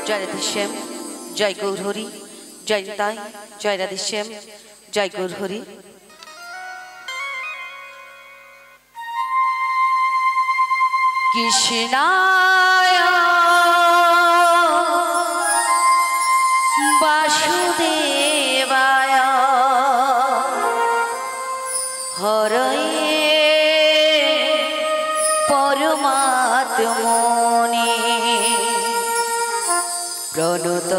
জয় রাধেশ্যাম, জয় গৌরহরি, জয় নিতাই, জয় রাধেশ্যাম, জয় গৌরহরি। কৃষ্ণায় বাসুদেবায় হরয়ে পরমাত্মনে প্রণত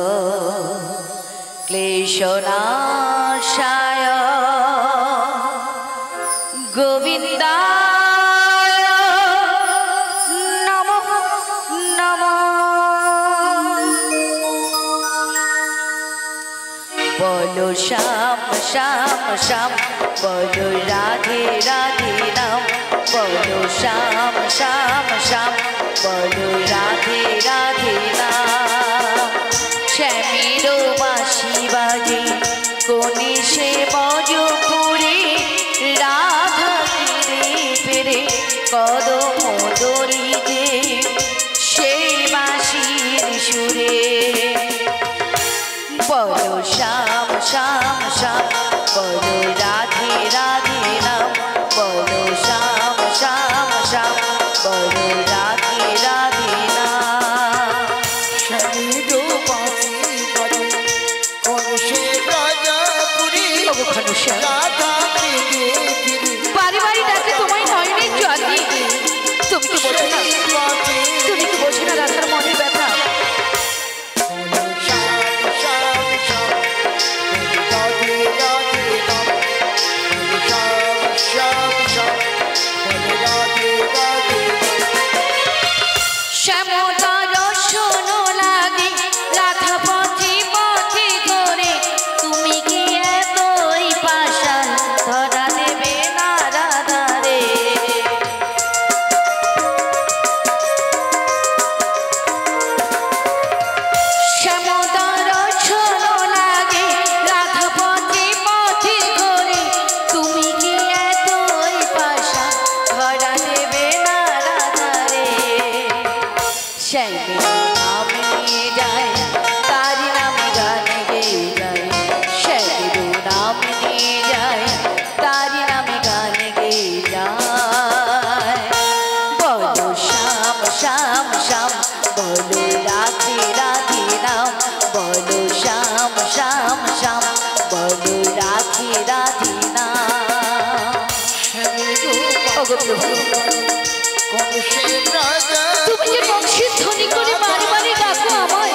ক্লেশনাশায় গোবিন্দায় নমঃ নমঃ। বলো শ্যাম শ্যাম শ্যাম, বলো রাধে রাধে নাম, বলো শ্যাম শ্যাম শ্যাম, বলো রাধে রাধে নাম। শ্যামের বাঁশি বাজে কোনে সে বজপুরে, রাধা ফিরে ফিরে কদম দড়িতে সেই বাঁশির সুরে। বলো শ্যাম শ্যাম শ্যাম, বলো রাধে রাধে নাম, বলো শ্যাম শ্যাম শ্যাম, বলো রাধে রাধে নাম। শ্যামের বাঁশি বাজে কোনে সে বজপুরে, রাধা ফিরে ফিরে। বাড়ি বাড়ি ডাকে তোমায় নয়নের জ্যোতি, তুমি কি বোঝো না? তুমি কি বোঝো না রাধার মনের ব্যথা? তুমি যে বংশীর ধ্বনি করে বাড়ি বাড়ি ডাকো আমায়,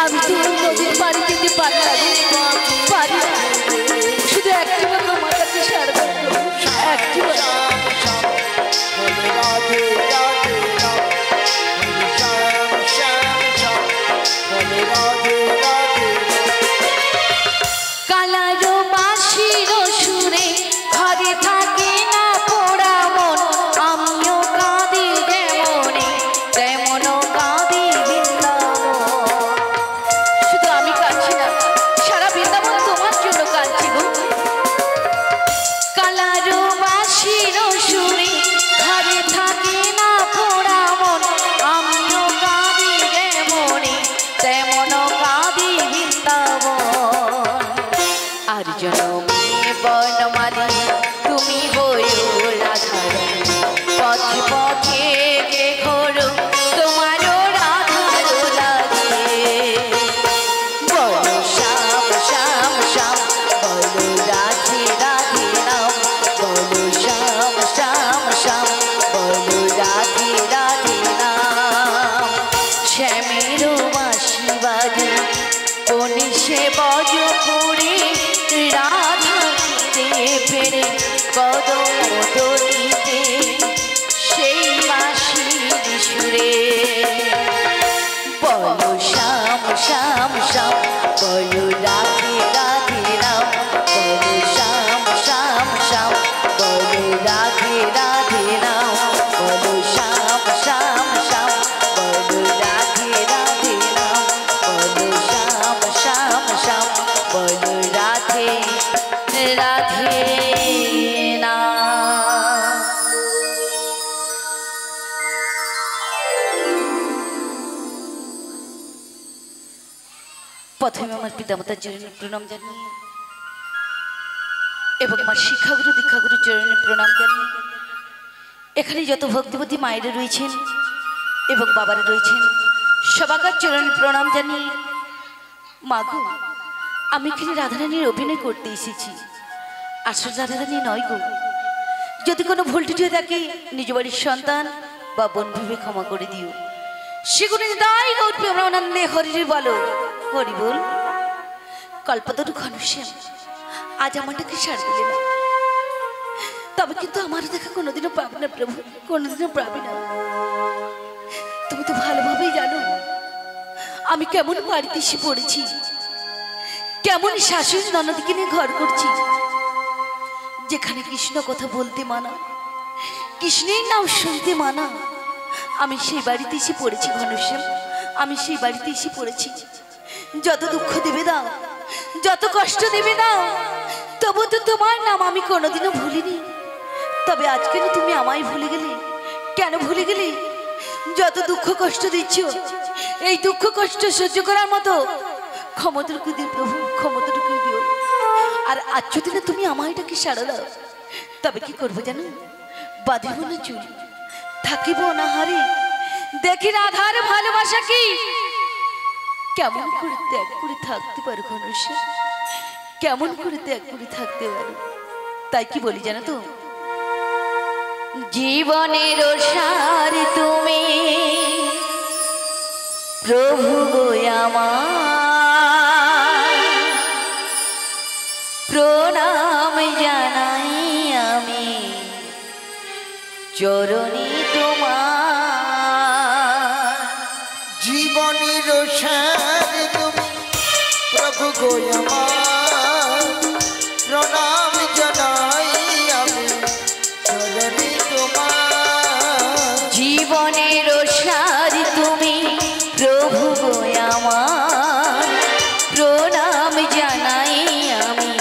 আমি তো নদীর পাড়ি যেতে পারি না, পারি না। শুধু একটি বার আমার কাছে সারবে, একটি বার। কালারো বাঁশির সুরে ঘরে থাকে না পোড়া মন, আমিও কাঁদি যেমনে তেমনও কাঁদি বৃন্দাবন। শুধু আমি কাঁদছি না, সারা বৃন্দাবন তোমার জন্য কাঁদছি গো। কালারো বাঁশির সুরে ঘরে থাকে না পোড়া মন, আমিও কাঁদি যেমনে তেমনও কাঁদি বৃন্দাবন। আর জনমে বনমালী তুমি হইও রাধারানী, পথে পথে যে ঘোরো তোমারও রাধার লাগে। বলো শ্যাম শ্যাম শ্যাম, বলো রাধে রাধে নাম, বলো শ্যাম শ্যাম শ্যাম, বলো রাধে রাধে নাম। শ্যামের বাঁশি বাজে কোনে সে বজপুরে, রাধা ফিরে ফিরে কদম দড়িতে সেই বাঁশির সুরে। বলো শ্যাম শ্যাম শ্যাম, বলো রাধে রাধে নাম, বলো শ্যাম শ্যাম শ্যাম, বলো রাধে রাধে নাম, বলো শ্যাম শ্যাম শ্যাম, বলো রাধে রাধে নাম, বলো শ্যাম শ্যাম শ্যাম, বলো রাধে রাধে নাম। প্রথমে আমার পিতামাতার চরণে প্রণাম জানিয়ে এবং আমার শিক্ষাগুরু দীক্ষাগুরুর চরণে প্রণাম জানিয়ে এখানে যত ভক্তিবতী মায়েরা রয়েছেন এবং বাবারা রয়েছেন সবাকার চরণে প্রণাম জানিয়ে মাগো আমি এখানে রাধারানীর অভিনয় করতে এসেছি, আসল রাধারানী নয় গো। যদি কোনো ভুল টুটি হয়ে থাকে নিজ বাড়ির সন্তান বা বোন ভেবে ক্ষমা করে দিও। সেগুলো দায় গৌর প্রেমানন্দে হরির বলো হরি বল। কল্পতরু ঘনশ্যাম আজ আমারটাকে সার দিলে না, তবে কিন্তু আমারও দেখা কোনোদিনও পাবে না প্রভু, কোনোদিনও পাবে না। তুমি তো ভালোভাবেই জানো আমি কেমন বাড়িতে এসে পড়েছি, কেমন শাশুড়ি ননদকে নিয়ে ঘর করছি, যেখানে কৃষ্ণ কথা বলতে মানা, কৃষ্ণের নাম শুনতে মানা। আমি সেই বাড়িতে এসে পড়েছি ঘনশ্যাম, আমি সেই বাড়িতে এসে পড়েছি। যত দুঃখ দেবে দাও, যত কষ্ট দেবে দাও, তবু তো তোমার নাম আমি কোনোদিনও ভুলিনি। তবে আজকে তুমি আমায় ভুলে গেলে, কেন ভুলে গেলে? যত দুঃখ কষ্ট দিচ্ছ এই দুঃখ কষ্ট সহ্য করার মতো ক্ষমতাটুকু দিও প্রভু, ক্ষমতাটুকু দিও। আর আজ যদি না তুমি আমায় ডাকে সাড়া দাও, তবে কি করবো জানো? বাঁধিব না চুল, থাকিব না হারে, দেখি রাধার ভালোবাসা কি কেমন করে ত্যাগ করে থাকতে পারো ঘনশ্যাম, কেমন করে ত্যাগ করে থাকতে পারো। তাই কি বলি জানো তো, জীবনের সার তুমি প্রভু গো আমার, প্রণাম জানাই আমি চরণে তোমার। জীবনের সার তুমি প্রভু গো আমার, প্রণাম জানাই আমি চরণে তোমার। জীবনের সার তুমি প্রভু গো আমার, প্রণাম জানাই আমি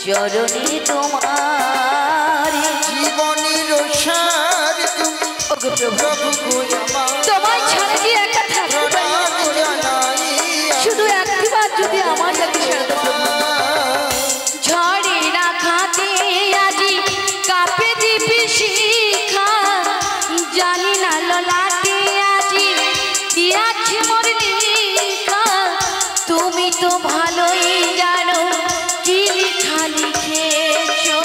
চরণে তোমার। জীবনের সার তুমি প্রভু গো আমার, তোমায় ছাড়া কি একা থাকতে পারি না? শুধু একবার যদি আমার কাছে ঝড়ে রাখাতে আজি কাপে দিবি শিখা, জানি না ললাটে আজি দিয়াছে মোর লেখা। তুমি তো ভালোই জানো কি লেখা লিখেছো,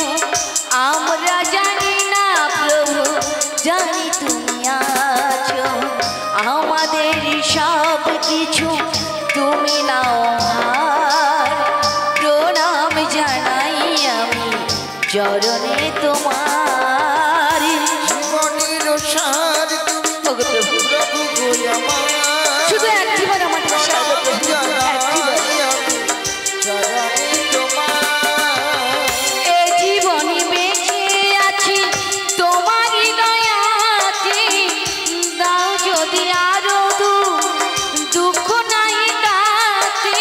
আমরা জানি না প্রভু, জানি তুমি আছো। আমাদের সব কিছু তুমি নাও ভার, প্রণাম জানাই আমি চরণে তোমার। জীবনের সার তুমি প্রভু গো আমার, শুধু এক জীবন আমার সার চরণে তোমার। এ জীবনে বেঁচে আছি তোমারই দয়াতে, দাও যদি আরো দুঃখ নাই তাতে।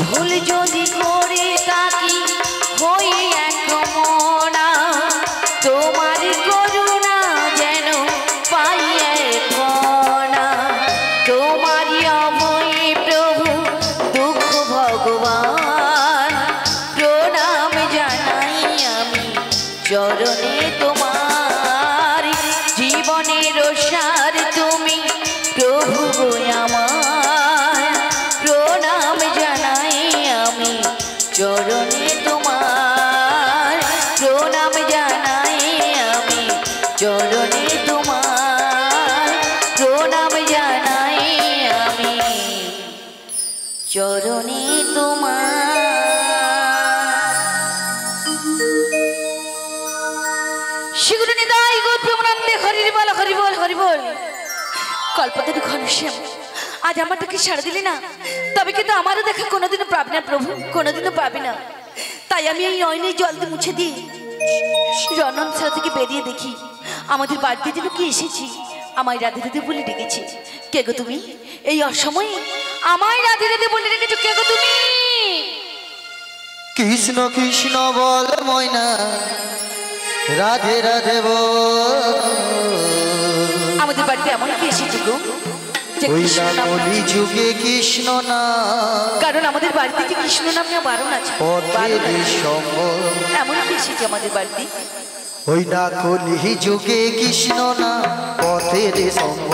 ভুল যদি করে থাকি হই এক মনা, তোমার করুণা যেন পাই একনা। তোমারই অভয়ে প্রভু দুঃখ ভগবান, প্রণাম জানাই আমি চরণে তোমার। জীবনের সার তুমি প্রভু গো আমার, প্রণাম জানাই আমি চরণে তোমার। প্রণাম জানাই আমি চরণে তোমার, প্রণাম জানাই আমি চরণে তোমার। সেগুলো নিদাই গো প্রেমানন্দে হরির বল, হরি বল, হরি বল। কল্পতরু ঘনশ্যাম আজ আমারটাকে সাড়া দিলি না, তবে কিন্তু আমারও দেখা কোনোদিনও পাবি না প্রভু, কোনোদিনও পাবি না। তাই আমি এই নয়নে জল দিয়ে মুছে দিই, রনন ছাড়া থেকে বেরিয়ে দেখি আমাদের বাড়িতে যেন কি এসেছি। আমায় রাধে রাধে বলে ডেকেছি। কে গো তুমি? এই অসময়ে আমায় রাধে রাধে বলে রেখেছো, কে গো তুমি? কৃষ্ণ কৃষ্ণ বল ময়না, রাধে রাধে বল। আমাদের বাড়িতে এমন কি এসেছি গো যে ওই কৃষ্ণ না নাম, কলি যুগে কৃষ্ণ না কারণ আমাদের বাড়িতে যে কৃষ্ণ নাম না বারণ আছে, পথের সঙ্গ এমন কি এসেছে আমাদের বাড়িতে। ওই না কলি যুগে কৃষ্ণ না পথের সঙ্গ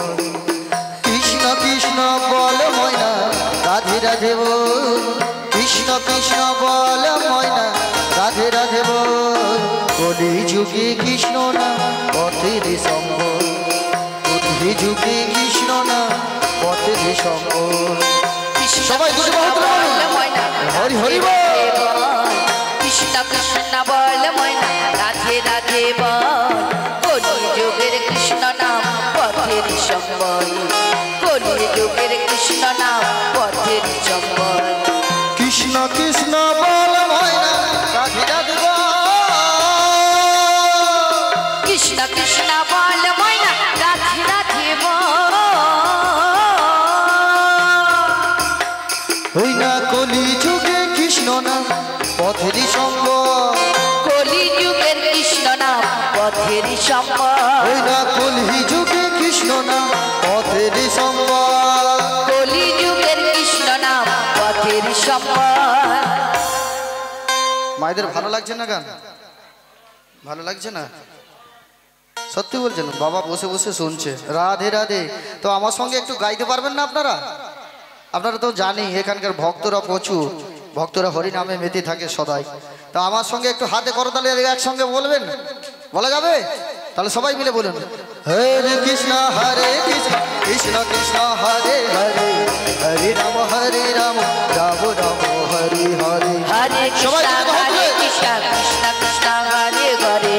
কৃষ্ণ কৃষ্ণ বল ময়না রাধে রাধে বল কৃষ্ণ কৃষ্ণ বল ময়না রাধে রাধে বল কলি যুগে কৃষ্ণ না পথের সঙ্গ কলি যুগে কৃষ্ণ না পথের সঙ্গ সবাই দুটো বাহু তুলে বলুন, হরি হরি বল। কৃষ্ণ কৃষ্ণ বল ময়না রাধে রাধে বল কলি যুগের কৃষ্ণ নাম পথের সম্বল, কলি যুগের কৃষ্ণ নাম পথের সম্বল। কৃষ্ণ কৃষ্ণ বল ময়না রাধে রাধে বল কৃষ্ণ কৃষ্ণ বল ময়না রাধে রাধে বল ওই না কলি যুগে কৃষ্ণ না পথের সঙ্গ কলি যুগের কৃষ্ণ নাম পথের সম্বল, ওই না কলি যুগে কৃষ্ণ না পথের সঙ্গ কলি যুগের কৃষ্ণ নাম পথের সম্বল। মায়েদের ভালো লাগছে না গান? ভালো লাগছে না? সত্যি বলছেন? বাবা বসে বসে শুনছে রাধে রাধে। তো আমার সঙ্গে একটু গাইতে পারবেন না আপনারা? আপনারা তো জানি এখানকার ভক্তরা প্রচুর, ভক্তরা হরি নামে মেতে থাকে সদাই। তো আমার সঙ্গে একটু হাতে করতালি একসঙ্গে বলবেন, বলা যাবে? তাহলে সবাই মিলে বলুন, হরে কৃষ্ণ কৃষ্ণ কৃষ্ণ হরে হরে হরে রাম রাম রাম হরে হরে। হরে সবাই কৃষ্ণ মিলে হরে বলুন। কৃষ্ণ কৃষ্ণ কৃষ্ণ হরে হরে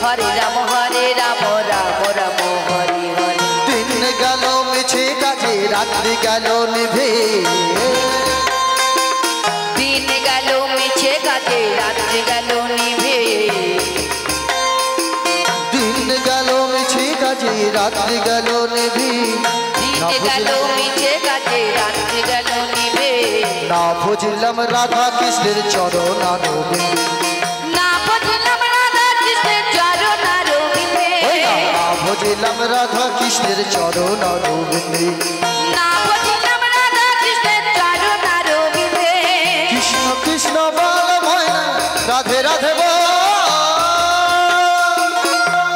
হরে রাম রাম রাম হরে হরে। দিন গেল মিছে কাজে রাত্রি গেল নিভে দিন গেল মিছে কাজে রাত্রি গেল নিভে দিন গেল মিছে কাজে রাত্রি গেল নিভে দিন গেল মিছে কাজে রাত্রি গেল নিভে না বুঝলাম রাধা কৃষ্ণের চরণ আরবিন্দে না বুঝলাম রাধা কৃষ্ণের চরণ আরবিন্দে না বুঝলাম রাধা কৃষ্ণের চরণ আরবিন্দে না বুঝলাম রাধা কৃষ্ণের চরণ আরবিন্দে কৃষ্ণ কৃষ্ণ বল ময়না রাধে রাধে বল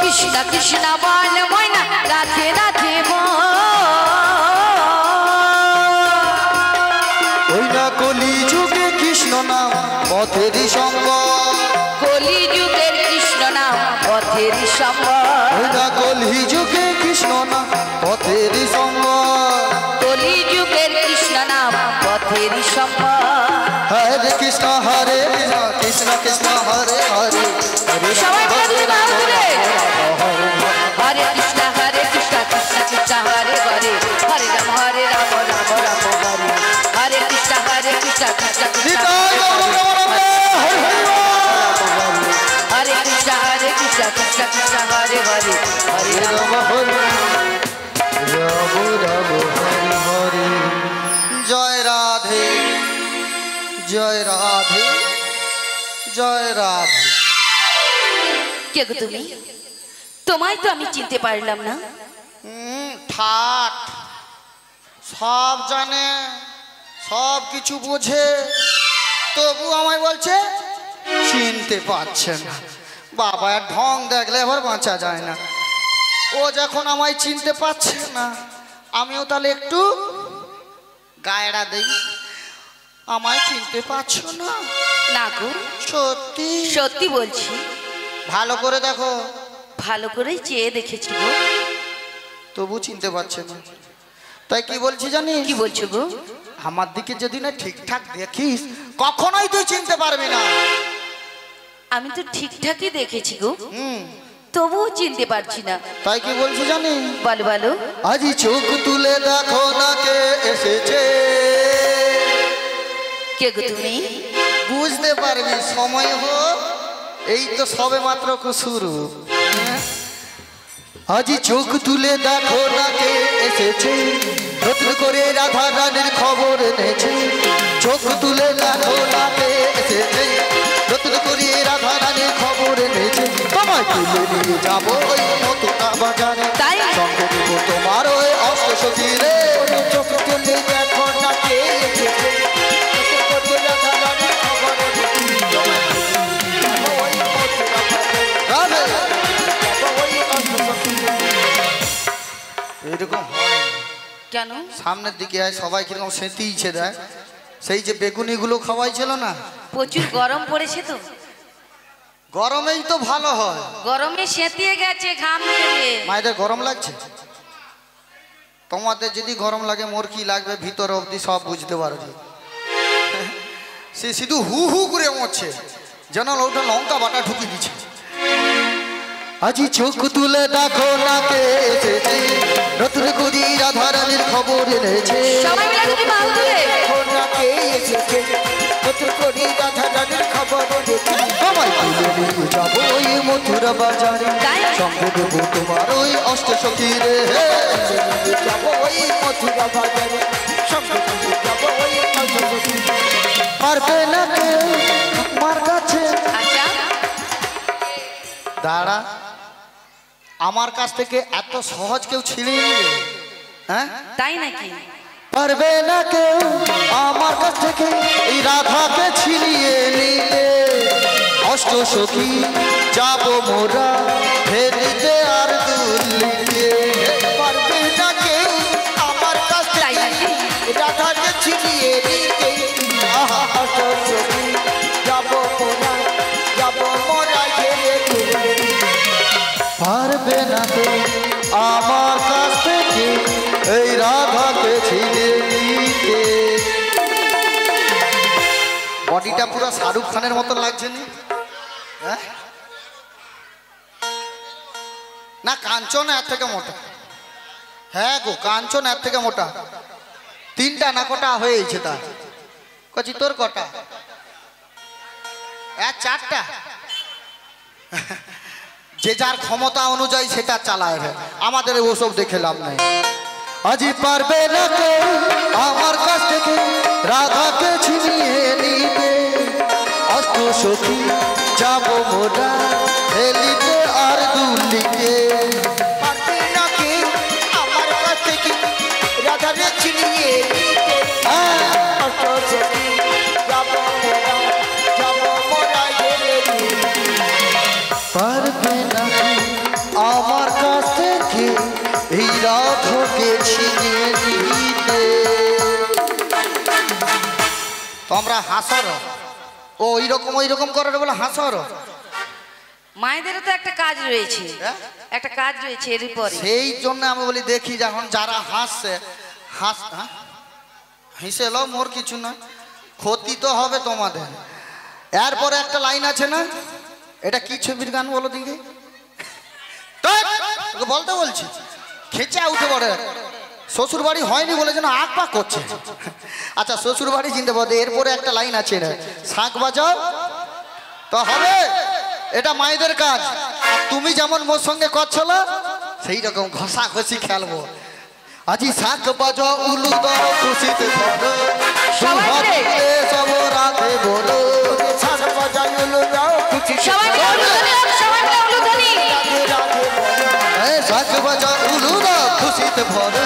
কৃষ্ণ কৃষ্ণ বল ময়না রাধে রাধে বল ওই না কলি যুগে কৃষ্ণ নাম পথের সঙ্গ কলি যুগের কৃষ্ণ নাম পথের সম্বল, ওই না কলি যুগে কৃষ্ণ নাম পথের সঙ্গ কলি যুগের কৃষ্ণ নাম পথের সম্বল। হরে কৃষ্ণ কৃষ্ণ কৃষ্ণ হরে হরে হরে সবাই মিলে দুই বাহু তুলে হরে কৃষ্ণ কৃষ্ণ কৃষ্ণ হরে হরে হরে রাম রাম রাম হরে হরে কৃষ্ণ কৃষ্ণ কৃষ্ণ কৃষ্ণ হরে কৃষ্ণ কৃষ্ণ কৃষ্ণ হরে হরে হরে রাম। রাম হরে রাম রাম হরে হরে। জয় রাধে জয় রাধে জয় রাধে। কে গো তুমি? তোমায় তো আমি চিনতে পারলাম না। ঠাট সব জানে, সব কিছু বোঝে, তবু আমায় বলছে চিনতে পারছে না। বাবা ঢং দেখলে এবার বাঁচা যায় না। ও যখন আমায় চিনতে পারছে না, আমিও তাহলে একটু গায়ড়া দেই। আমায় চিনতে পারছো না? না গো, সত্যি সত্যি বলছি। ভালো করে দেখো। ভালো করেই চেয়ে দেখেছি গো, তবু চিনতে পারছে না। তাই কি বলছি জানি? কি বলছো গো? আমার দিকে যদি না ঠিকঠাক দেখিস, কখনোই তুই চিনতে পারবি না। আমি তো ঠিকঠাকই দেখেছি গো, তবুও চিনতে পারছি না। তাই কি বলছি জানি? বলো বলো। আজি চোখ তুলে দেখো না কে এসেছে। কে গো তুমি? বুঝতে পারবি, সময় হোক, এই তো সবে মাত্র শুরু। আজি চোখ তুলে দেখো না কে এসেছে, নতুন করে রাধা রানীর খবর এনেছে। চোখ তুলে দেখো না কে এসেছে, নতুন করে রাধা রানীর খবর এনেছে। তোমায় তুলে নিয়ে যাবো ওই নতুন বাজারে, তাই? সঙ্গে দেবো তোমার ওই অষ্টসখী রে। ওইরকম হয় কেন? সামনের দিকে আয় সবাই কিরকম সেঁতিয়েছে দেয় সেই যে বেগুনিগুলো খাওয়াইছিল না প্রচুর গরম পড়েছে তো গরমেই তো ভালো হয় গরমে সেঁতিয়ে গেছে ঘাম দিয়ে মায়েদের গরম লাগছে তোমাদের যদি গরম লাগে মোর কি লাগবে ভিতর অবধি সব বুঝতে পারবে সে শুধু হু হু করে মরছে যেন ওটা লঙ্কা বাটা ঢুকি দিচ্ছে আজি চোখ তুলে দেখো না কে এসেছে নতুন করি রাধা রানীর খবর এনেছে সবাই মিলে যদি বাউ তুলে দেখো না কে এসেছে নতুন করি রাধা রানীর খবর এনেছে সবাই তুলে নিয়ে যাবো ওই মথুরা বাজারে সঙ্গে দেবো তোমার ওই অষ্ট সখী রে যাবো ওই মথুরা বাজারে সঙ্গে যাবো ওই অষ্ট সখী পারবে না কেউ আমার কাছে আচ্ছা দাঁড়া আমার কাছ থেকে এত সহজ কেউ ছিনিয়ে নিবে হ্যাঁ তাই নাকি? পারবে না কেউ আমার কাছ থেকে এই রাধাকে ছিনিয়ে নিতে অষ্ট সখী যাব মোরা ফেরিতে আর দুলিতে পারবে না কেউ আমার কাছ তাই থেকে নাকি? রাধাকে ছিনিয়ে নিতে অষ্ট সখী যাব মোরা পারবে না তো আমার কাছ থেকে এই রাধাকে ছিনিয়ে নিতে বডিটা পুরো শাহরুখ খানের মতন লাগছে না হ্যাঁ না কাঞ্চন এর থেকে মোটা হ্যাঁ গো কাঞ্চন এর থেকে মোটা তিনটা না কটা হয়েছে তা কচি তোর কটা চারটা যে যার ক্ষমতা অনুযায়ী সেটা চালায় আমাদের ওসব দেখে লাভ নাই আজি পারবে না কেউ আমার কাছ থেকে রাধাকে ছিনিয়ে নিতে অষ্ট সখী যাব মোরা হেলিতে আর দুলিতে পারবে না কেউ আমার কাছ থেকে রাধাকে ছিনিয়ে নিতে অষ্ট সখী যাব মোরা পারবে না আমার কাছ থেকে এই রাধাকে ছিনিয়ে নিতে তোমরা হাসর ও ওই রকম করার বলে হাসর মায়েদেরও তো একটা কাজ রয়েছে একটা কাজ রয়েছে এর পরে সেই জন্য আমি বলি দেখি যখন যারা হাসছে হেসে লো মোর কিছু না ক্ষতি তো হবে তোমাদের এরপরে একটা লাইন আছে না এটা কি ছবির গান বলো দিকে বলতে বলছি খেচা উঠে পড়ে শ্বশুর বাড়ি হয়নি বলে যেন আগ পাক করছে আচ্ছা শ্বশুর বাড়ি চিনতে পারবে এরপরে একটা লাইন আছে শাঁখ বাজাও তো হবে এটা মায়েদের কাজ তুমি যেমন মোর সঙ্গে করছো সেই রকম ঘষা ঘষি খেলবো আজি শাঁখ বাজাও উলু দাও খুশিতে ধরো সব রাতে বলো শাঁখ বাজাও উলু দাও শাঁখ বাজাও উলু দাও খুশিতে ভরো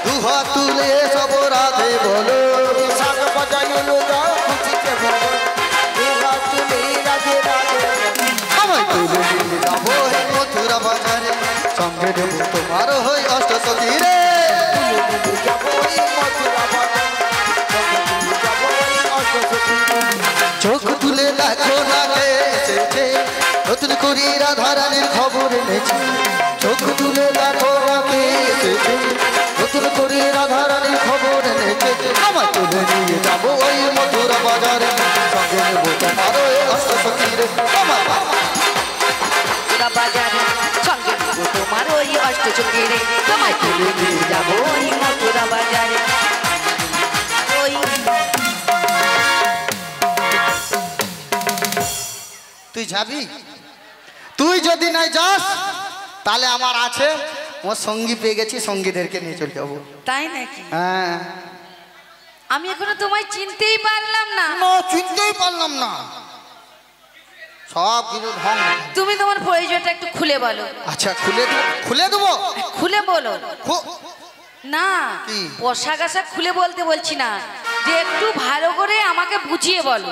দুহাত তুলে সব রাধে বলো শাঁখ বাজাও উলু দাও খুশিতে ভরো দুহাত তুলে রাধে রাধে আমায় তুলে নিয়ে যাবো মথুরা বাজারে সঙ্গে দেবো তোমার হই অষ্ট সখী রে চোখ তুলে দেখো না কে এসেছে নতুন করি রাধা রানীর খবর এনেছে চোখ তুলে দেখো না কে এসেছে নতুন করি রাধা রানীর খবর এনেছে আমায় তুলে নিয়ে যাবো ওই মথুরা বাজারে সঙ্গে নেবো তোমার ওই অষ্ট সখী রে বাজারে সঙ্গে নেবো তোমার ওই অষ্ট সখী রে তোমায় তুলে নিয়ে যাবো ওই মথুরা বাজারে ওই তুই যাবি তুই যদি নাই যাস তাহলে আমার আছে ওর সঙ্গী পেয়ে গেছি সঙ্গীদেরকে নিয়ে চলে যাবো তাই নাকি? হ্যাঁ আমি এখনো তোমায় চিনতেই পারলাম না চিনতেই পারলাম না সব কিছু ঢং তুমি তোমার পরিচয়টা একটু খুলে বলো আচ্ছা খুলে দেবো খুলে বলো না কি? পোশাক আশাক খুলে বলতে বলছি না যে একটু ভালো করে আমাকে বুঝিয়ে বলো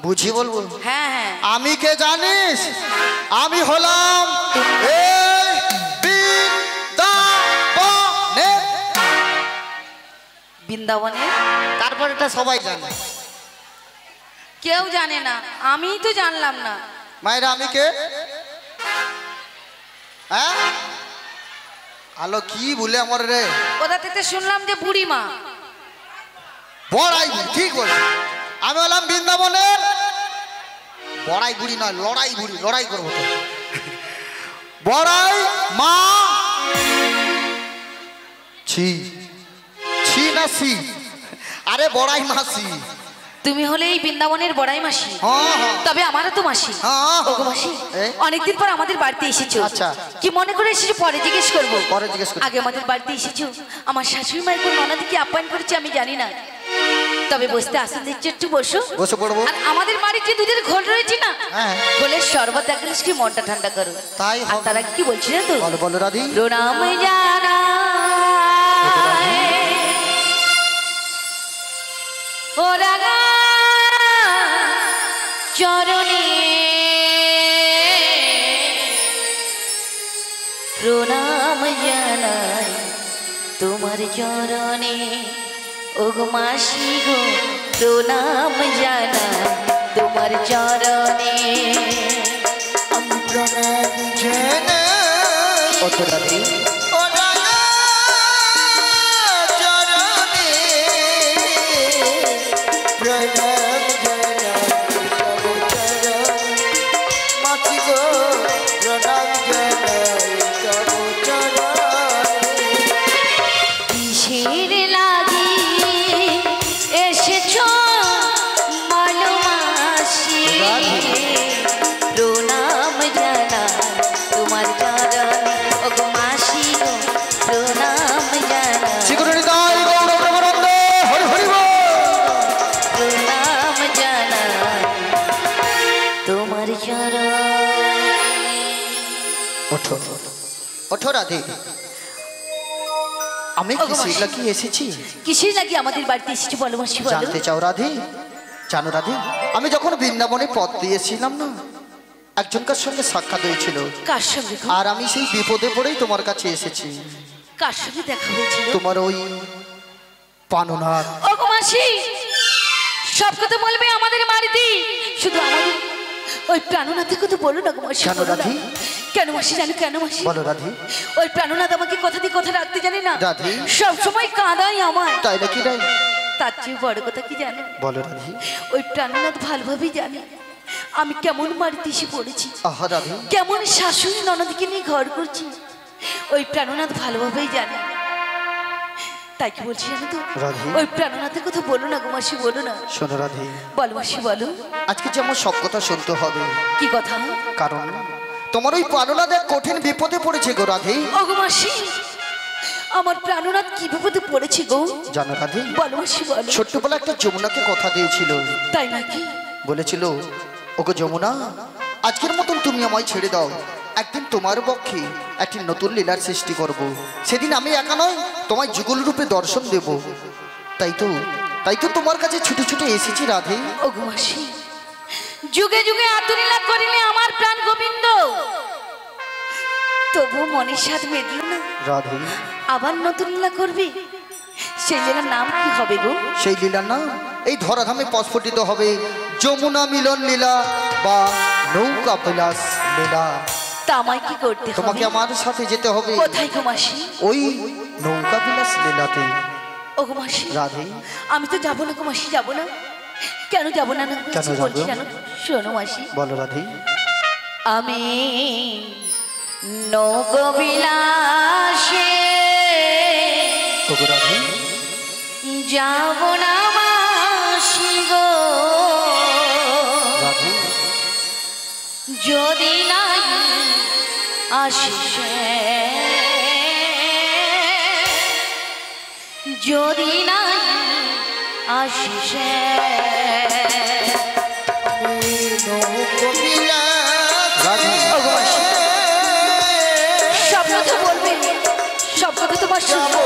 বুঝি বলবো হ্যাঁ হ্যাঁ আমি কে জানিস আমি হলাম এই বৃন্দাবনে বৃন্দাবনে তারপর এটা সবাই জানে। কেউ জানে না, আমিই তো জানলাম না। মায়েরা আমি কে? হ্যাঁ আলো কি বলে আমার রে? কোথা থেকে শুনলাম যে বুড়ি মা। বড়াই বুড়ি, ঠিক বলছি। আমি হলাম বৃন্দাবনের বড়াই বুড়ি নয়, লড়াই বুড়ি। লড়াই করবো তো। বড়াই মা। ছি ছি না সি? আরে বড়াই মাসি। তুমি হলে এই বৃন্দাবনের বড়াই মাসি। হ্যাঁ হ্যাঁ তবে আমারও তো মাসি। হ্যাঁ, ওগো মাসি, এ? অনেকদিন পর আমাদের বাড়িতে এসেছো। আচ্ছা। কি মনে করে এসেছো পরে জিজ্ঞেস করবো। পরে জিজ্ঞেস করি। আগে আমাদের বাড়িতে এসেছো, আমার শাশুড়ি মায়ের কোন ননদকে আপ্যায়ন করেছে আমি জানি না। তবে বসতে আসেন দিচ্ছে, একটু বসো। বসে পড়বো। আর আমাদের বাড়ির যে দুধের ঘোল রয়েছে না, হ্যাঁ। ঘোলের শরবত এক গ্লাস কি মনটা ঠান্ডা করো। তাই আর হবে। তারা কি বলছি না তো, বলো বলো রাধি। প্রণাম জানাই ও রাঙা চরণে, প্রণাম জানাই তোমার চরণে। ওগো মাসি গো প্রণাম জানাই তোমার চরণে। আমি প্রণাম ও তো রাধি। কিসের লাগি এসেছো বলো মাসি, প্রণাম জানাই তোমার চরণে। ওগো মাসি গো প্রণাম জানাই, শ্রীগুরু নিতাই গৌর প্রেমানন্দ হরি হরি বল। প্রণাম জানাই তোমার চরণে। ওঠো ওঠো রাধে। আমি ওগো মাসি। কিসের লাগি এসেছি কিসের লাগি আমাদের বাড়িতে এসেছো বলো মাসি, বলো। জানতে চাও রাধে? জানো রাধে, আমি যখন বৃন্দাবনে পথ দিয়েছিলাম না, একজনকার সঙ্গে সাক্ষাৎ হয়েছিল। কার সঙ্গে গো? আর আমি সেই বিপদে পড়েই তোমার কাছে এসেছি। কার সঙ্গে দেখা হয়েছিল? তোমার ওই পাননাথ। ওগো মাসি, সব কথা বলবে আমাদের বাড়িতে, শুধু আমাদের ওই প্রাণনাথের কথা বলো না গো মাসি। কেন বলো না। রাধি? কেন মাসি জানি, কেন মাসি? বলো রাধি। ওই প্রাণনাথ আমাকে কথা দিয়ে কথা রাখতে জানি না, রাধি। সব সময় কাঁদাই আমার। তাই নাকি রে? তার চেয়ে বড় কথা কি জানো, বলো রাধি। ওই প্রাণনাথ ভালোভাবেই জানে আমি কেমন বাড়িতে এসে পড়েছি, আহা রাধি। কেমন শাশুড়ি ননদকে নিয়ে ঘর করছি। ওই প্রাণনাথ ভালোভাবেই জানে। তাই কি বলছি জানো তো, রাধি। ওই প্রাণনাথের কথা বলো না গো মাসি, বলো না। শোনো রাধি, বলো মাসি বলো। আজকে যে আমার সব কথা শুনতে হবে, কি কথা? কারণ তোমার ওই পাননাথ এক কঠিন বিপদে পড়েছে গো রাধি। ওগো মাসি, আমার প্রাণনাথ কি বিপদে পড়েছে গো? জানো রাধি, বলো মাসি বলো। ছোট্টবেলা একটা যমুনাকে কথা দিয়েছিল। তাই নাকি? বলেছিল, ওগো যমুনা, আজকের মতন তুমি আমায় ছেড়ে দাও, একদিন তোমার পক্ষে একটি নতুন লীলার সৃষ্টি করব। সেদিন আমি একা নয়, তোমায় যুগল রূপে দর্শন দেব। তাই তো তোমার কাছে ছুটে ছুটে এসেছি রাধে। ওগো মাসি, যুগে যুগে আতুরীলা করিলে আমার প্রাণ গোবিন্দ, তবু মনের স্বাদ মেটল না। রাধে, আবার নতুন লীলা করবি, সেই লীলার নাম কি হবে গো? সেই লীলার নাম এই ধরাধামে প্রস্ফুটিত হবে যমুনা মিলন লীলা বা নৌকা বিলাস লীলা। তা আমায় কি করতে হবে? তোমাকে আমার সাথে যেতে হবে কোথায় গো মাসি? ওই নৌকা বিলাস লীলাতে। ওগো মাসি, রাধে, আমি তো যাবো না গো মাসি, যাবো না। কেন যাবো না? কেন যাবো? বলছি জানো, শোনো মাসি, বলো রাধে। আমি নৌকবিলাসে ওগো রাধে, যাব না মাসি গো, রাধে, যদি নাই আসিস, যদি নাই আসিস। রাধে, সব কথা বলবে, সব কথা তোমার শুনবো,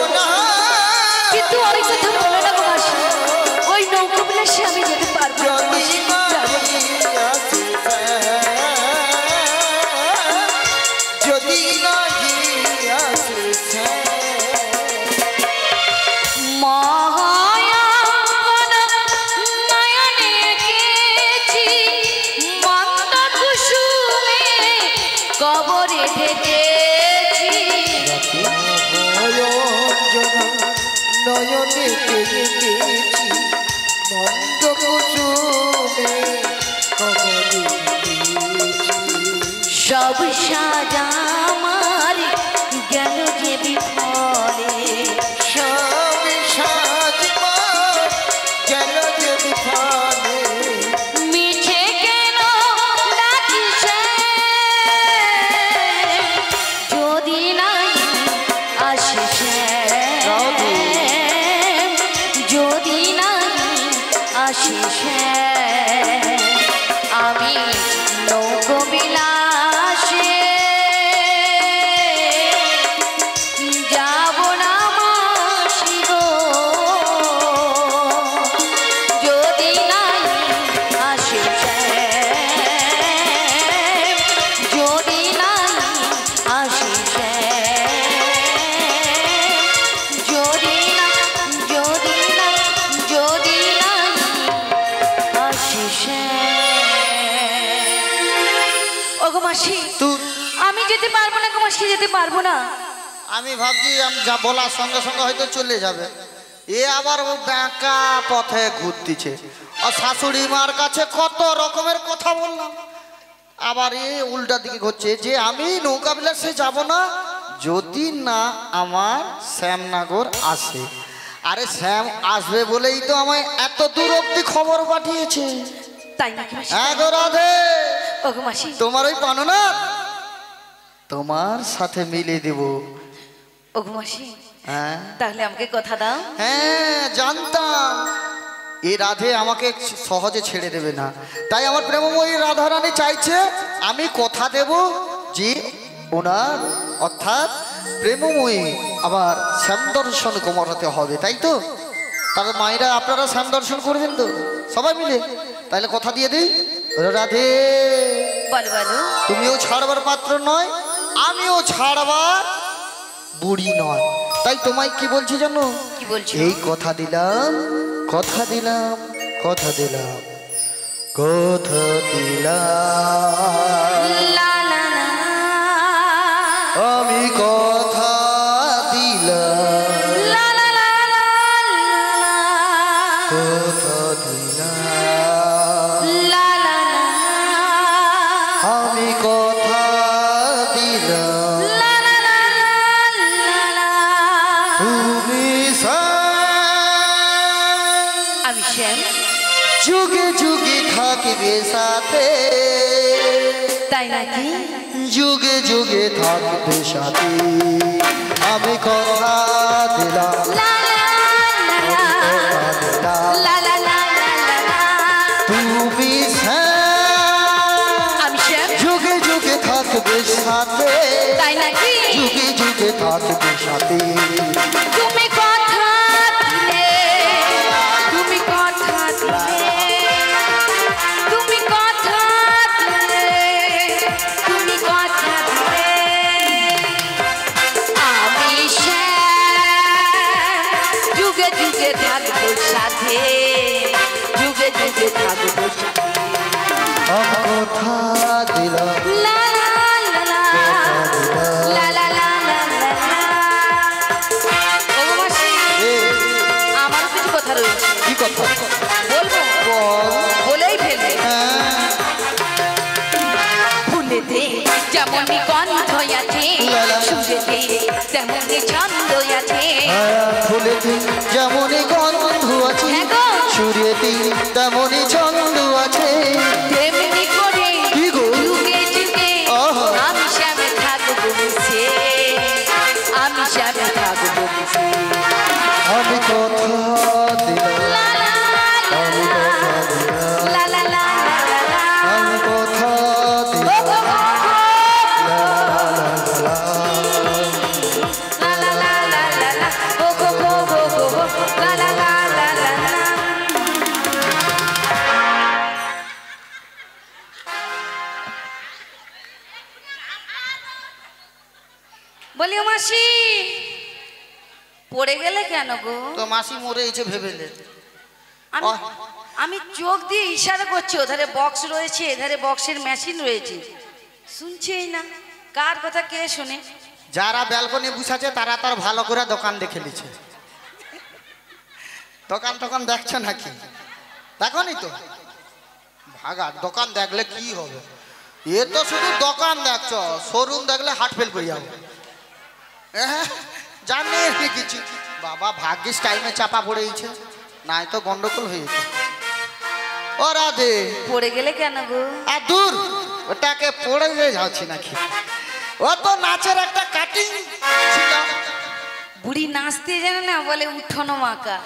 কিন্তু অনেক কথা বলো না গো মাসি। ওই নৌকো বিলাসে আমি যেতে পারবো না গো মাসি, যাবো না। যদি মহা কবরে ঢেকেছি নয়নে দেখেছি মন্দ কুসুমে কবরে সব সাজা আমার গেল যে বিফলে সব সাজমা গেল যে বিফলে মিছে কেন ডাকিছে যদি নাই আসে সে, যদি নাই আসে সে, আমি নৌকো বিলাসে যাব না মাসি গো, যদি নাই আসে সে, যদি নাই আসে সে, যদি না যদি না যদি নাই আসে সে। ওগো মাসি তুই আমি যেতে পারবো না গো মাসি, যেতে পারবো না। আমি ভাবছি আমি যা বলার সঙ্গে সঙ্গে হয়তো চলে যাবে, এ আবার ও ব্যাঁকা পথে ঘুরতিছে। আর শাশুড়ি মার কাছে কত রকমের কথা বললাম, আবার এ উল্টা দিকে ঘুরছে যে আমি নৌকা বিলাসে যাব না যদি না আমার শ্যামনগর আসে। আরে শ্যাম আসবে বলেই তো আমায় এত দূর অব্দি খবর পাঠিয়েছে। তাই নাকি মাসি? হ্যাঁ গো রাধে, ওগো মাসি তোমার ওই পানো না তোমার সাথে মিলিয়ে দেব। ওগো মাসি হ্যাঁ তাহলে আমাকে কথা দাও। হ্যাঁ জানতাম এই রাধে আমাকে সহজে ছেড়ে দেবে না, তাই আমার প্রেমময়ী রাধারানী চাইছে আমি কথা দেব যে ওনার অর্থাৎ প্রেমময়ী আবার শ্যাম দর্শন করাতে হবে, তাই তো? তাহলে মায়েরা আপনারা শ্যাম দর্শন করবেন তো সবাই মিলে? তাহলে কথা দিয়ে দিই। রাধে বলো বলো। তুমিও ছাড়বার পাত্র নয়, আমিও ছাড়বার বুড়ি নয়, তাই তোমায় কি বলছি জানো? কি বলছো? এই কথা দিলাম, কথা দিলাম, কথা দিলাম, কথা দিলাম, লা লা লা। আমি কথা দিলাম, লা লা লা লা লা। কথা দিলাম, লা লা লা। আমি কথা দিলাম, লা লা লা লা লা। তুমি আমি শ্যাম, যুগে যুগে থাকবে সাথে, তাই নাকি? যুগে যুগে থাকবে সাথে, আমি কথা দিলাম, লা লা লা লা। কথা দিলাম, লা লা লা লা লা লা। তুমি আমি শ্যাম, যুগে যুগে থাকবে সাথে, তাই নাকি? যুগে যুগে থাকবে সাথে, তুমি কথা দিলে, তুমি কথা দিলে, তুমি কথা দিলে, তুমি কথা দিলে, আমি শ্যাম যুগে যুগে থাকবো সাথে, যুগে যুগে থাকবো সাথে। আমি কথা দিলাম, লা লা লা লা। লা লা লা লা লা লা। ওগো মাসি, আমারও কিছু কথা রয়েছে, কি কথা বলবো? বল? বলেই ফেলবে। হ্যাঁ, ফুলেতে যেমনই গন্ধ আছে, সুরেতে তেমনই ছন্দ আছে। ফুলেতে যেমনই গন্ধ আছে, হ্যাঁ গো। সুরেতে তেমনই ছন্দ আছে, তেমনি করে কি গো? যুগে যুগে আহা। আমি শ্যামে থাকবো মিশে, আমি শ্যামে থাকবো মিশে। আমি কথা দিলাম, লা লা লা আমি লা। কথা দিলাম, লা লা লা লা লা লা। আমি কথা ও দিলাম, গো গো গো। লা লা লা লা লা। La la la la la la, go go go go go go, la la la la la la. বলি ও মাসি, পড়ে গেলে কেন গো? তো মাসি মরে এসে ভেবেলে আমি আমি চোখ দিয়ে ইশারা করছি, ওধারে বক্স রয়েছে, এধারে বক্সের মেশিন রয়েছে, শুনছেই না। কার কথা কে শুনে? যারা ব্যালকনি বসাছে তারা তার ভালো করে দোকান দেখে নিচ্ছে। দোকান দেখছো নাকি? দেখনি তো? ভাগা দোকান দেখলে কি হবে? এ তো শুধু দোকান দেখছো, শোরুম দেখলে হাট ফেল করে যাবো। জানি কিছু বাবা, ভাগ্যিস টাইমে চাপা পড়েছে, নাই তো গন্ডগোল হয়ে যেত। ও রাধে, পড়ে গেলে কেন গো? আর দূর, ওটাকে পড়ে যাচ্ছি নাকি? ও তো নাচের একটা কাটিং ছিল। বুড়ি নাচতে জানে না, বলে উঠোনো মাকা।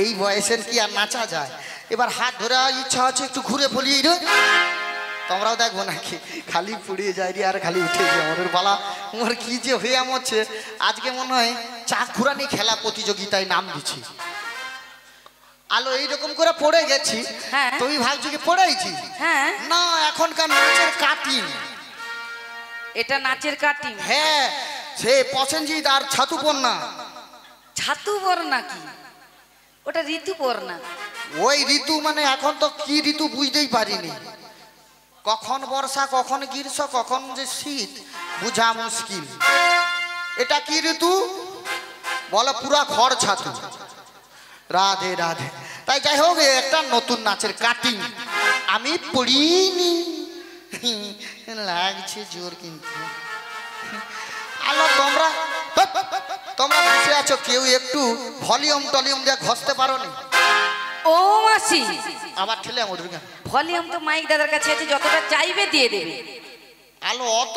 এই বয়সের কি আর নাচা যায়? এবার হাত ধরে ইচ্ছা আছে একটু ঘুরে ফলিয়ে রে। তোমরাও দেখবো নাকি? খালি পুড়িয়ে যায় রে আর খালি উঠে যায়। আমাদের বালা আমার কি যে হয়ে আমছে, আজকে মনে হয় চাক ঘুরানি খেলা প্রতিযোগিতায় নাম দিচ্ছি। আলো এইরকম করে পড়ে গেছি, হ্যাঁ। তুমি ভাবছো কি পড়েছি? হ্যাঁ, না, এখনকার নাচের কাটিং। এটা নাচের কাটিং? হ্যাঁ, সে পছন্দিত আর ছাতুপন্না। ছাতু পর নাকি? ওটা ঋতু পর না? ওই ঋতু মানে এখন তো কি ঋতু বুঝতেই পারিনি। কখন বর্ষা, কখন গ্রীষ্ম, কখন যে শীত বুঝা মুশকিল। এটা কি ঋতু বলো? পুরা খড় ছাতু। রাধে রাধে। তাই যাই হোক, একটা নতুন নাচের কাটিং আমি পড়িনি, লাগছে জোর। কিন্তু আলো তোমরা বসে আছো, কেউ একটু ভলিউম টলিউম দিয়ে ঘষতে পারো নি? ও মাসি, আবার ঠেলে আমাদের গান। ভলিউম তো মাইক দাদার কাছে আছে, যতটা চাইবে দিয়ে দেবে। আলো অত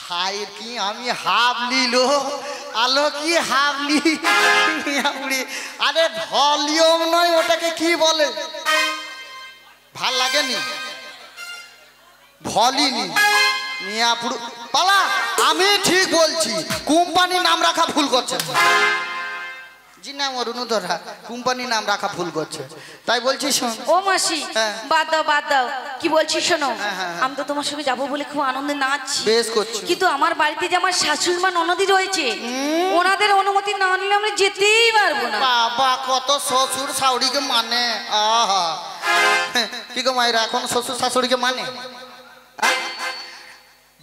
হাই কি আমি হাবলিল আলো কি হাবলি? আরে ভলিউম নয়, ওটাকে কি বলে? ভাল লাগেনি? ভলিনি মিয়া পুরো পালা। আমি ঠিক বলছি, কোম্পানি নাম রাখা ভুল করছে। জি না, অরুণোদরা কোম্পানি নাম রাখা ভুল করছে। তাই বলছি শোন। ও মাসি, হ্যাঁ। বাদ দাও বাদ দাও, কি বলছি শোনো। হ্যাঁ। আমি তো তোমার সঙ্গে যাবো বলে খুব আনন্দে নাচছি। বেশ করছো। কিন্তু আমার বাড়িতে যে আমার শাশুড়ি মা ননদি রয়েছে, ওনাদের অনুমতি না নিলে আমরা যেতেই পারবো না। বাবা, কত শ্বশুর শাশুড়িকে মানে। আহা, কি গো মায়েরা, এখন শ্বশুর শাশুড়িকে মানে?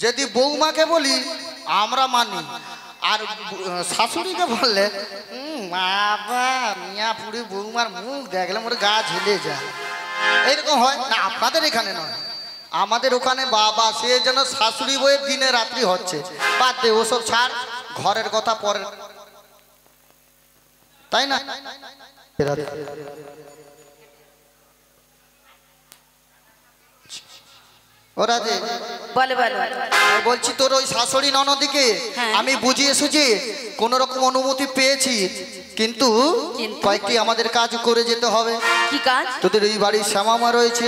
যদি বৌমাকে বলি আমরা মানি, আর শাশুড়িকে বললে বাবা মিয়া পুরি বৌমার মুখ দেখলে মোর গা ঝুলে যায়। এইরকম হয় না? আপনাদের এখানে নয়, আমাদের ওখানে বাবা সে যেন শাশুড়ি বইয়ের দিনে রাত্রি হচ্ছে। বাদ দে ওসব, ছাড়, ঘরের কথা পরে, তাই না? ওরা যে বলে বলে বলছি, তোর ওই শাশুড়ি ননদিকে হ্যাঁ। আমি বুঝিয়ে সুঝিয়ে কোন রকম অনুমতি পেয়েছি, কিন্তু কয়েকটি আমাদের কাজ করে যেতে হবে। কি কাজ? তোদের ওই বাড়ির শ্যামামা রয়েছে,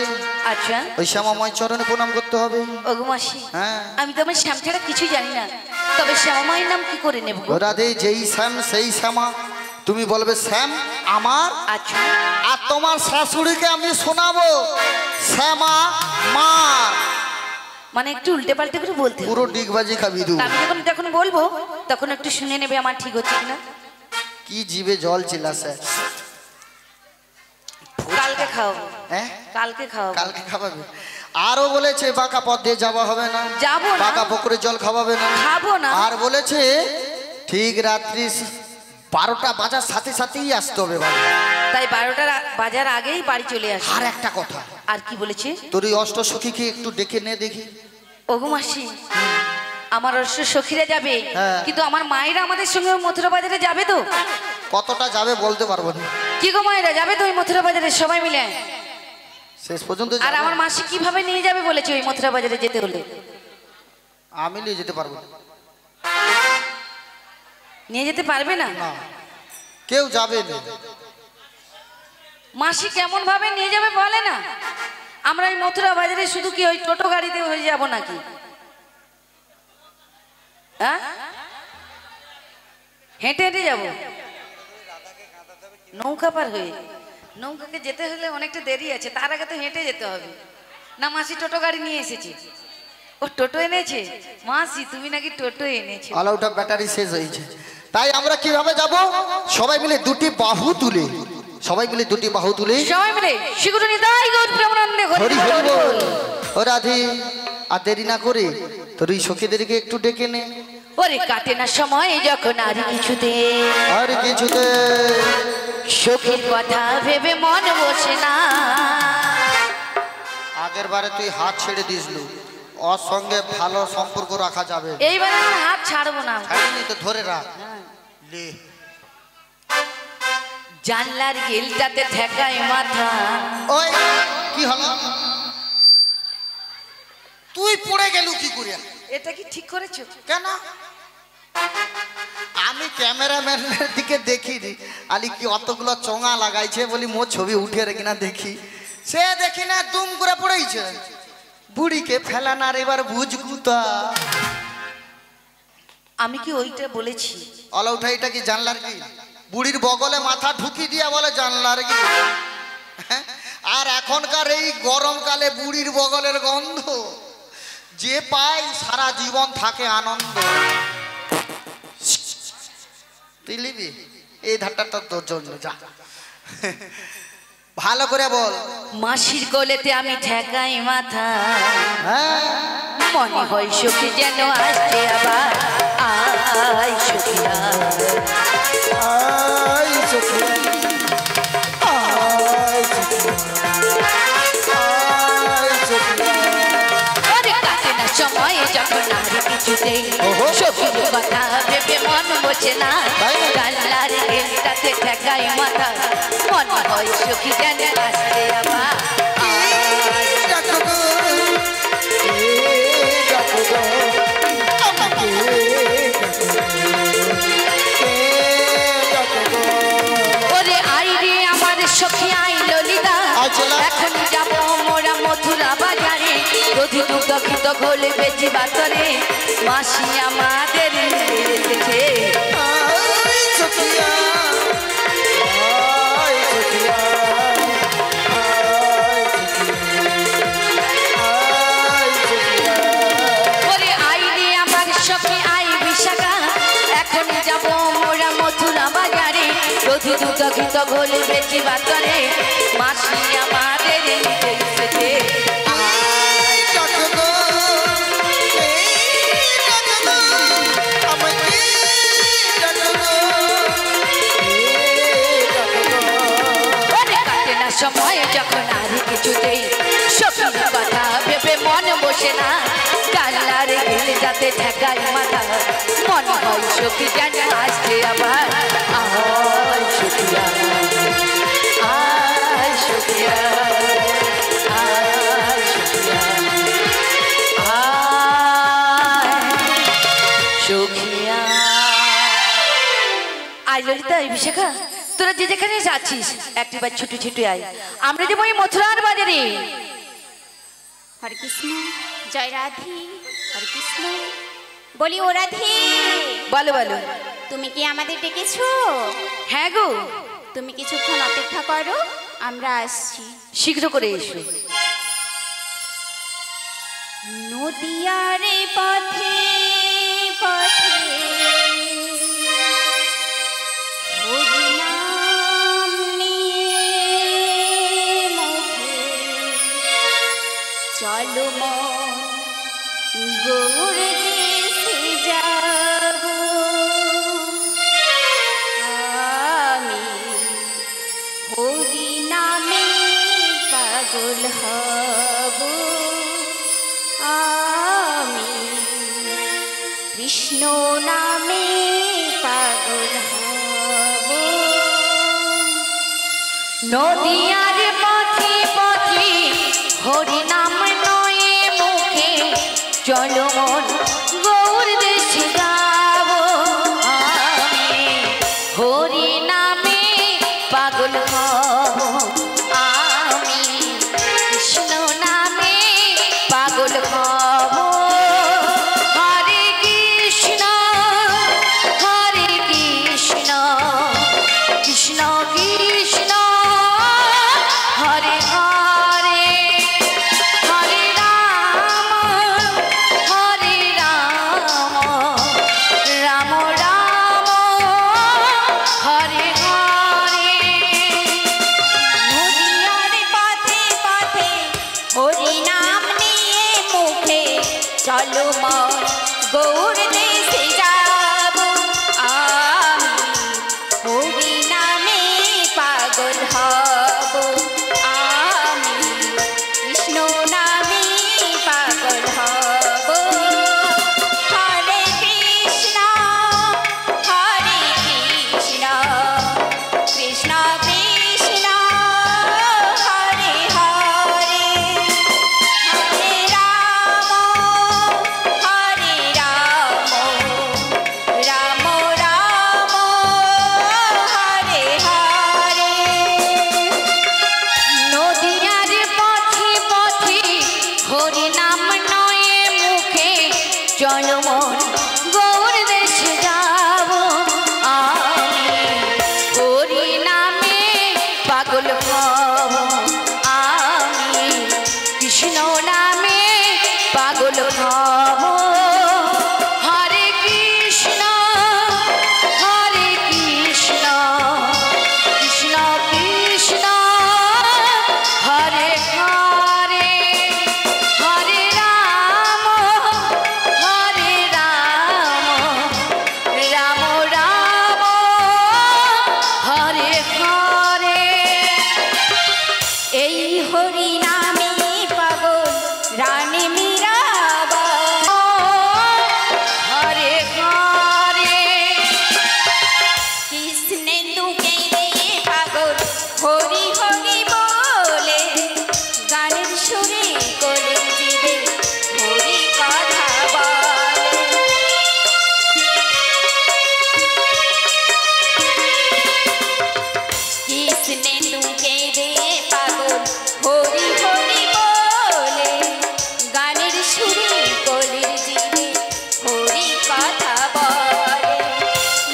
আচ্ছা। ওই শ্যামামার চরণে প্রণাম করতে হবে। ওগো মাসি, হ্যাঁ। আমি তো আমার শ্যাম ছাড়া কিছুই জানি না, তবে শ্যামামায়ের নাম কি করে নেব? ওরা দে যেই শ্যাম সেই শ্যামা, তুমি বলবে শ্যাম আমার, আচ্ছা। আর তোমার শাশুড়িকে আমি শোনাবো শ্যামা মা। মানে একটু উল্টে পাল্টে করে বলতে হবে। পুরো ডিগবাজি খাবি দু। তা আমি যখন বলবো তখন একটু শুনে নেবে আমার ঠিক হচ্ছে কিনা। কি জিভে জল চিল্লাছে। কালকে খাও। হ্যাঁ, কালকে খাও। কালকে খাওয়াবে। আরো বলেছে বাঁকা পথ দিয়ে যাওয়া হবে না, যাবো না। বাঁকা পুকুরে জল খাওয়াবে না, খাবো না। আর বলেছে ঠিক রাত্রি 12টা বাজার সাথে সাথেই আসতে হবে বাড়ি। তাই 12টা বাজার আগেই বাড়ি চলে আসে। আর একটা কথা, আর কি বলেছে? তোর ওই অষ্ট সখীকে একটু ডেকে নে দেখি। ওগো মাসি, আমার অবশ্য সখীরা যাবে, হ্যাঁ। কিন্তু আমার মায়েরা আমাদের সঙ্গে মথুরা বাজারে যাবে তো? কতটা যাবে বলতে পারবো না। কি গো মায়েরা যাবে তো ওই মথুরা বাজারে সবাই মিলে? শেষ পর্যন্ত আর যাবে। আমার মাসি কিভাবে নিয়ে যাবে বলেছে ওই মথুরা বাজারে যেতে হলে? আমি নিয়ে যেতে পারবো না। নিয়ে যেতে পারবে না? না, কেউ যাবে না। মাসি কেমন ভাবে নিয়ে যাবে বলে না? আমরা এই মথুরা বাজারে শুধু কি ওই টোটো গাড়িতে হয়ে যাব নাকি? হ্যাঁ, হেঁটে হেঁটে যাব? নৌকা পার হয়ে? নৌকাকে যেতে হলে অনেকটা দেরি আছে, তার আগে তো হেঁটে যেতে হবে না? মাসি টোটো গাড়ি নিয়ে এসেছে। ও টোটো এনেছে? মাসি তুমি নাকি টোটো এনেছো? আলাউটা ব্যাটারি শেষ হয়েছে। তাই আমরা কিভাবে যাব? সবাই মিলে দুটি বাহু তুলে, সবাই মিলে দুটি বাহু তুলে সবাই মিলে শিগুরু নিতাই গৌর প্রেমানন্দে হরি হরি বল। ও রাধে, আর দেরি না করে তোর ওই সখীদেরকে একটু ডেকে নে। ওরে কাটে না সময় যখন আর কিছুতে, আর কিছুতে সখীর কথা ভেবে মন বসে না। আগের বারে তুই হাত ছেড়ে দিসলু, ওর সঙ্গে ভালো সম্পর্ক রাখা যাবে। এইবার আমি হাত ছাড়বো না। ছাড়িনি তো ধরে রাখ। লে জানলার গিলটাতে ঠেকাই মাথা। ওই কি হলো, তুই পড়ে গেলু কি করে? এটা কি ঠিক করেছো? কেন? আমি ক্যামেরাম্যানের দিকে দেখিনি, আলি কি অতগুলো চোঙা লাগাইছে বলি মোর ছবি উঠে রে কিনা দেখি, সে দেখি না দুম করে পড়েছে। বুড়িকে ফেলানার এবার বুঝগুতা। আমি কি ওইটা বলেছি? অলা উঠা, এটা কি জানলার কি? বুড়ির বগলে মাথা ঢুকি দিয়া বলে জানলার কি? আর এখনকার এই গরমকালে বুড়ির বগলের গন্ধ যে পায় সারা জীবন থাকে আনন্দ। তুই লিবি এই ধারটা তোর জন্য, যা ভালো করে বল। মাসির কোলেতে আমি ঠেকাই মাথা, হ্যাঁ মনে হয় সখী যেন আসছে আবার। আই সখীরা, আই সখিয়া, আই সখিয়া, আই সখিয়া। ওরে কাটে না সময় যখন আর কিছুতে, সখীর কথা ভেবে মন বসে না। জানলার গেলটাতে ঠেকাই মাথা, মনে হয় সখী যেন আসছে আবার। ডাকো গো, ডাকো গো, আমাকে ডাকো গো। ওরে আই রে আমার সখী আই ললিতা, এখন যাব মোরা মথুরা বাজারে। দধি দুগ্ধ ঘিত ঘোলে বেচি বাতরে, মাসি আমাদের নিতে এসেছে। আই সখিয়া, আই সখিয়া, আই সখিয়া। ওরে আই রে আমার সখী আই বিশাখা, এখন যাব মোরা মথুরা বাজারে। দধি দুগ্ধ ঘিত ঘোলে বেচি বাতরে, মাসি আমাদের নিতে এসেছে। ডাকো গো, ডাকো গো, আমাকে ডাকো গো, ডাকো গো। ওরে কাটে না সময় যখন আর কিছুতেই, সখীর কথা ভেবে মন বসে না। জানলার গেলে যাতে ঠেকাই মাথা, মনে হয় সখী যেন আসছে আবার। আয় সখিয়া, আয় সখিয়া, আয় সখিয়া, আয় সখিয়া। আয় ললিতা, এই বিশাখা, তোরা যে যেখানে যাচ্ছিস একটিবার ছুটে ছুটে আয়, আমরা যাবো এই মথুরার বাজারে। হরে কৃষ্ণ, জয় রাধে, হরে কৃষ্ণ। বলি ও রাধে, বলো বলো। তুমি কি আমাদের ডেকেছো? হ্যাঁ গো, তুমি কিছুক্ষণ অপেক্ষা করো, আমরা আসছি। শীঘ্র করে এসো। নদিয়ারে পথে পথে হরি নাম নিয়ে মুখে, চলো মন গৌর দেশে যাব। আমি হরি নামে পাগল হব, আমি কৃষ্ণ নামে পাগল হব। নদিয়ার পথে পথে হরি নাম নয়ে মুখে, চলো মন গৌর দেশে যাব। আমি হরি নামে পাগল হব, আমি কৃষ্ণ নামে পাগল হব। হরে কৃষ্ণ, হরে কৃষ্ণ, কৃষ্ণ কৃষ্ণ হরে হরে, হরে রাম, হরে রাম, রাম রাম হরে হরে। বলো মন গৌর দেশে যাব আমি হরি নামে পাগল হব আমি কৃষ্ণ নামে পাগল হব হরে কৃষ্ণ কৃষ্ণ কৃষ্ণ হরে হরে হরে রাম রাম রাম হরে হরে নদীয়ার পথে পথে হরি নাম নয়ে মুখে চলো মন গৌর দেশে যাব আমি হরি নামে পাগল হব আমি কৃষ্ণ নামে পাগল হব হরে কৃষ্ণ কৃষ্ণ কৃষ্ণ হরে হরে হরে রাম রাম রাম হরে হরে এই হরি নামে পাগল রানী মীরাবাই হরে হরে কৃষ্ণেন্দুকে পাগল হরি হরি বলে গানের সুরে করে দিবে হরি কথা বলে কৃষ্ণেন্দুকে পাগল হরি হরি বলে গানের সুরে কলির দিবে হরি কথা বলে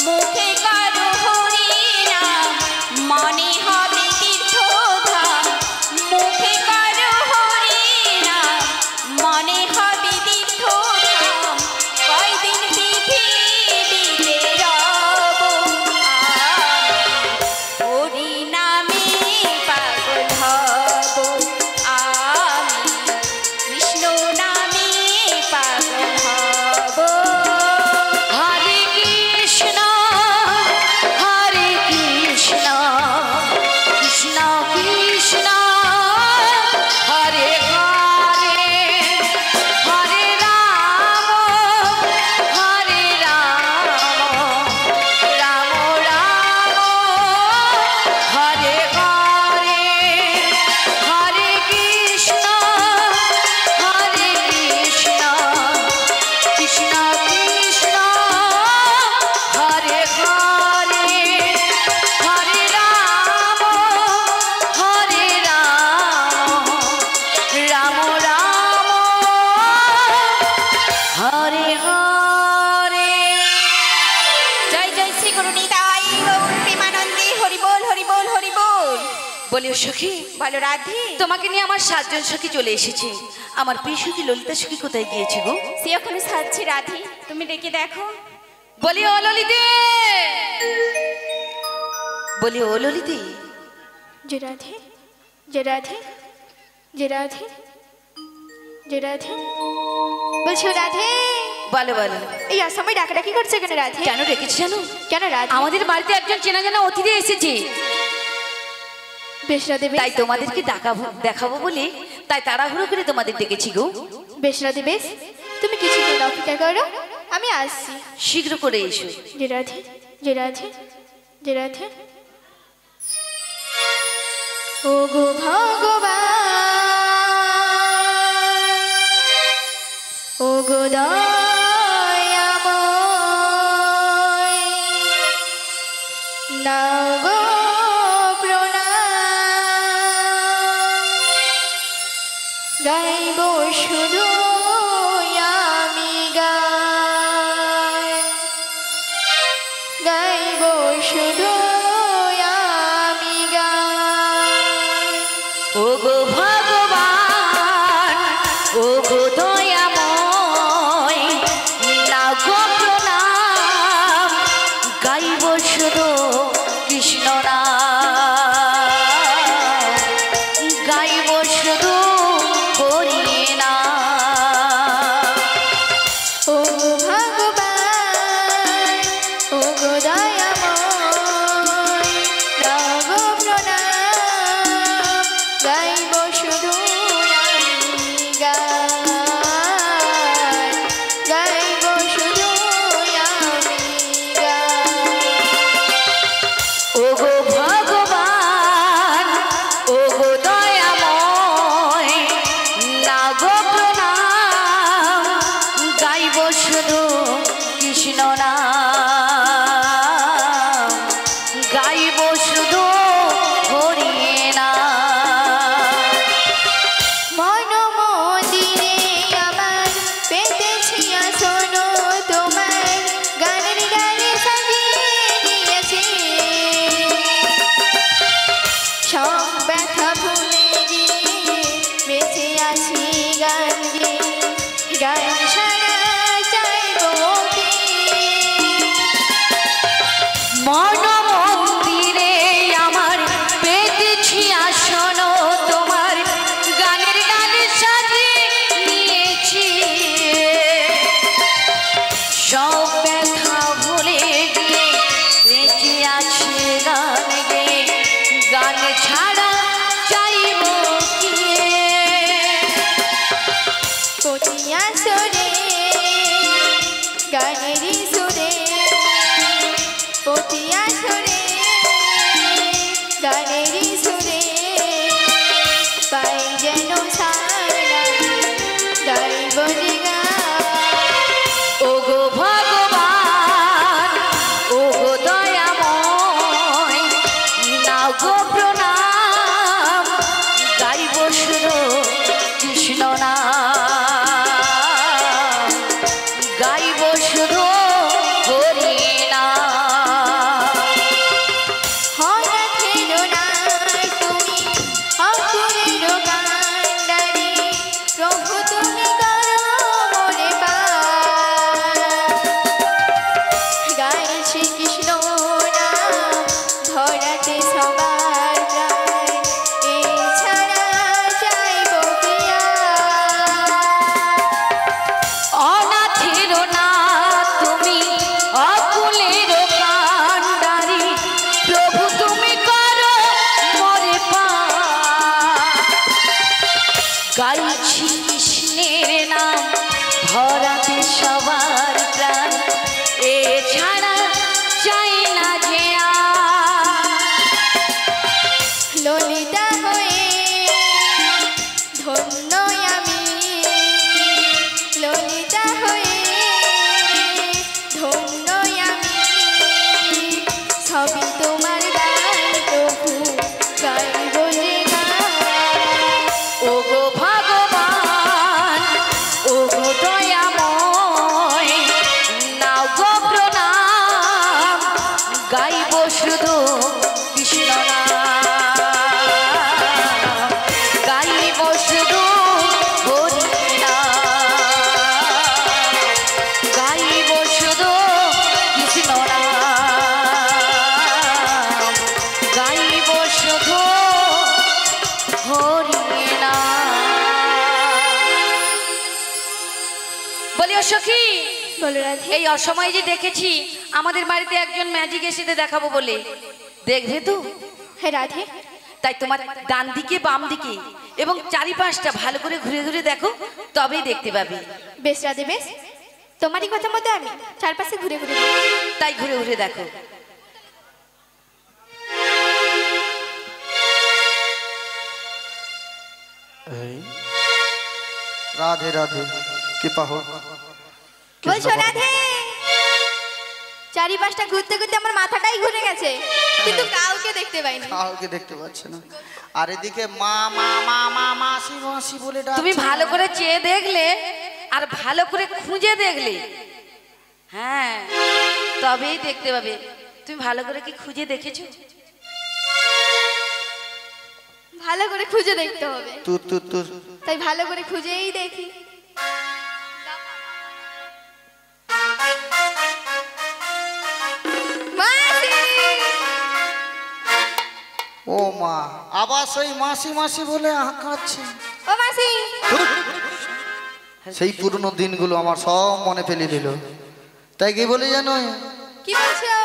মুখে কারো হরি নাম মনে হবে তীর্থধাম মুখে কারো হরি নাম মনে হবে তীর্থধাম কয়দিন পৃথিবীতে রব হরি নামে পাগল হব আমি কৃষ্ণ নামে পাগল হব হরে কৃষ্ণ কৃষ্ণ কৃষ্ণ হরে হরে হরে রাম রাম রাম হরে হরে হরে কৃষ্ণ কৃষ্ণ কৃষ্ণ হরে হরে হরে রাম রাম রাম হরে হরে জয় জয় শ্রী গুরু নিতাই গৌর প্রেমানন্দে হরি বল হরি বল হরি বল বলিও সখী বলো রাধে তোমাকে নিয়ে আমার 7 জন সখী চলে এসেছে আমার প্রিয় সখী ললিতা সখী কোথায় গিয়েছে গো সে ওখানে সাজছে রাধে তুমি ডেকে দেখো বলি ও ললিতে বলি ও ললিতে যে রাধে যে রাধে যে রাধে যে রাধে বলছি ও রাধে বলো বলো এই অসময় ডাকাডাকি করছে কেন রাধে কেন রেখেছি জানো কেন রাধে আমাদের বাড়িতে একজন চেনা জানা অতিথি এসেছে বেশ রাধে তাই তোমাদেরকে দেখাবো বলে তাই তাড়াহুড়ো করে তোমাদের ডেকেছি গো বেশ রাধে বেশ তুমি কিছুক্ষণ অপেক্ষা করো আমি আসছি শীঘ্র করে এসো যে রাধে যে রাধে যে রাধে ও গো ভগবান ও গো দয়াময় নাও গো প্রণাম গাইব শুধু আমি গাইব শুধু আমি ও গো ভগবান ও গো দয়াময় না গো প্রণাম গাইব শুধু কৃষ্ণ নাম গাইব শুধু হরি নাম গাইব শুধু হরি নাম। মন মন্দিরে আমার পেতেছি আসন তোমার গানের ডালে সাজিয়ে দিয়েছি সব ব্যথা ভুলে গিয়ে বেঁচে আছি গান গেয়ে গান সারা চাইব কি মন মন্দিরে আমার পেতেছি আসন তোমার গানের ডালে সাজিয়ে নিয়েছি সব ব্যথা ভুলে গিয়ে বেঁচে আছে গান গেয়ে গান ছাড়া চাইব কি পটিয়া সুরে গানেরই সুরে পটিয়া সুরে গানেরই সুরে পাই যেন সারা গাইব যে গান ওগো ভগবান ওগো দয়াময় নাও গো প্রণাম গাইব শুধু কৃষ্ণ নাম গাইব শুধু হরি নাম। হরা থেরো না তুমি অকুরের গান্ডারি প্রভু তুমি করো মোরে পার গাইছি কৃষ্ণ নাম ধরাতে সবার প্রাণ এছাড়া চাইব কি আর? অনাথের না তুমি অকুলের কান্ডারি প্রভু তুমি করো মরে পার গাইছি কৃষ্ণের নাম ধরাতে সবার প্রাণ এছাড়া চাই না যে আর। ললিতা হয়ে ধন্য আমি ললিতা হয়ে ধন্য আমি সবই তোমার দান প্রভু গাইব যে গান ওগো ভগবান ওগো দয়াময় নাও গো প্রণাম গাইব শুধু কৃষ্ণ নাম গাইব শুধু হরি নাম গাইব শুধু কৃষ্ণ নাম গাইব শুধু হরি নাম। বলি ও সখী বলো রাধে এই অসময়ে যে দেখেছি আমাদের বাড়িতে একজন ম্যাজিক এসেতে দেখাবো বলে দেখবে তো হ্যাঁ রাধে তাই তোমার ডান দিকে বাম দিকে এবং চারিপাশটা ভালো করে ঘুরে ঘুরে দেখো তবেই দেখতে পাবে। বেশ রাধে বেশ তোমারই কথা মতো আমি চারপাশে ঘুরে ঘুরে দেখি। তাই ঘুরে ঘুরে দেখো। এই রাধে রাধে কৃপা হোক। বলছো রাধে চারিপাশটা ঘুরতে ঘুরতে আমার মাথাটাই ঘুরে গেছে কিন্তু কাউকে দেখতে পাইনি কাউকে দেখতে পাচ্ছে না। আর এদিকে মা মা মা মা মাসি মাসি বলে ডাকছে। তুমি ভালো করে চেয়ে দেখলে আর ভালো করে খুঁজে দেখলে হ্যাঁ তবেই দেখতে পাবে। তুমি ভালো করে কি খুঁজে দেখেছো? ভালো করে খুঁজে দেখতে হবে তুর তুর তুর তাই ভালো করে খুঁজেই দেখি মাসি! ও মা আবার সেই মাসি মাসি বলে হাঁকাচ্ছে। ও মাসি সেই পুরনো দিনগুলো আমার সব মনে ফেলে দিল। তাই কি বলি জানো, কি বলছো?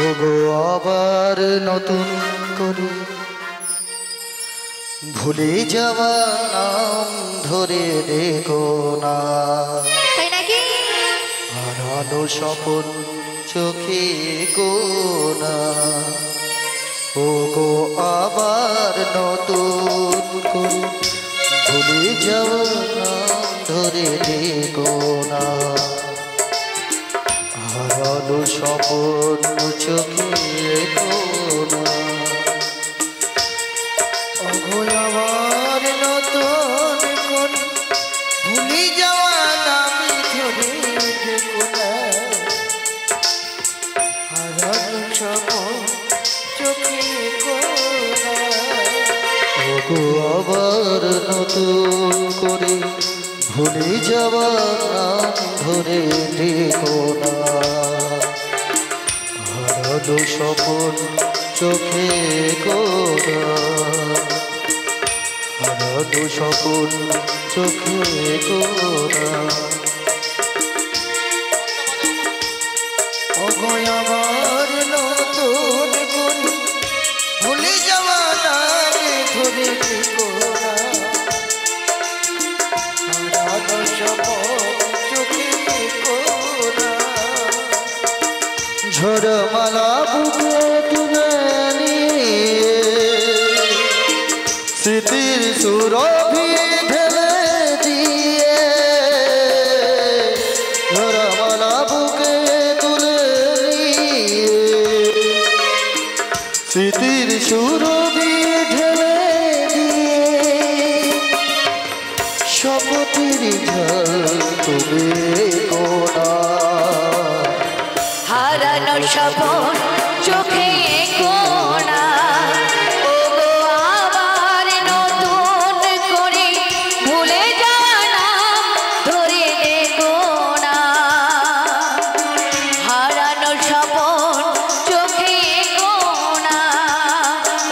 ওগো আবার নতুন করে ভুলে যাওয়া নাম ধরে দেখো না, তাই নাকি? হারানো স্বপন চোখে কোনা। ওগো আবার নতুন করে ভুলে যাওয়া নাম ধরে দেখো না, হারানো স্বপন চোখে কোনা অঘোয় আবার নতুন করে ভুলি যাওয়া নামি ধরে দেখো না হারানো স্বপন চোখে কোনা ওগো আবার নতুন করে ভুলে যাবার নাম ধরে দেখো না হারানো স্বপন চোখে কোনা হারানো স্বপন চোখে কোনা অঘোয় আবার নতুন করে ভুলি যাওয়া নামি ধরে দেখো না হারানো স্বপন চোখে কোনা ঝড়মালা বুকে তুলে নিয়ে স্মৃতির সুরভি ঢেলে দিয়ে ঝড়মালা বুকে তুলে নিয়ে স্মৃতির সুরভি ঢেলে দিয়ে শপথের ঝড় তুমি কোনা হারানো স্বপন চোখে কোনা ওগো আবার নতুন করে ভুলে যাওয়া নাম ধরে দেখো না হারানো স্বপন চোখে কোনা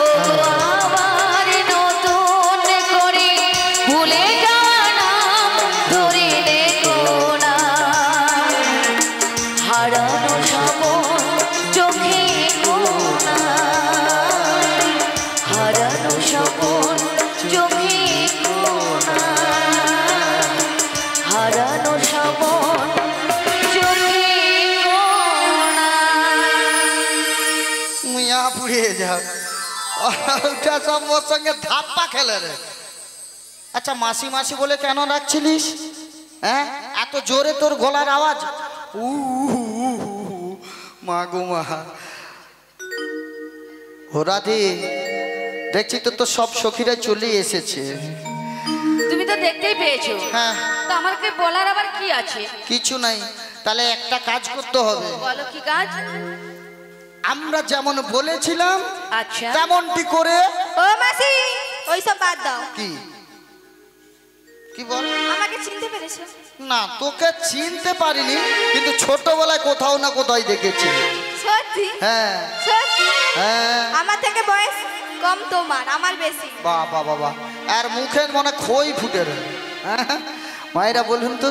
ওগো আবার নতুন করে ভুলে যাওয়া নাম ধরে দেখো না হারানো স্বপন চোখে কোনা হারানো স্বপন চোখে কোনা হারানো স্বপন চোখে কোনা মুইয়া পুড়িয়ে যাও ওটা সব ওর সঙ্গে ধাপ্পা খেলে রে আচ্ছা মাসি মাসি বলে কেন ডাকছিলিস হ্যাঁ এত জোরে তোর গলার আওয়াজ উ মা গো মা ও রাধে দেখছি তো তোর সব সখীরা চলে এসেছে তুমি তো দেখতেই পেয়েছো হ্যাঁ তো আমাকে বলার আবার কি আছে কিছু নাই তাহলে একটা কাজ করতে হবে বলো কি কাজ আমরা যেমন বলেছিলাম আচ্ছা তেমনটি করে ও মাসি ওইসব বাদ দাও কি কি বল আমাকে চিনতে পেরেছো না তোকে চিনতে পারিনি কিন্তু ছোটবেলায় কোথাও না কোথাও দেখেছি সত্যি হ্যাঁ সত্যি হ্যাঁ আমার থেকে বয়স কম তোমার আমার বেশি বাবা বাবা আর মুখের মনে খই ফুটে রে হ্যাঁ? মায়েরা বলুন তো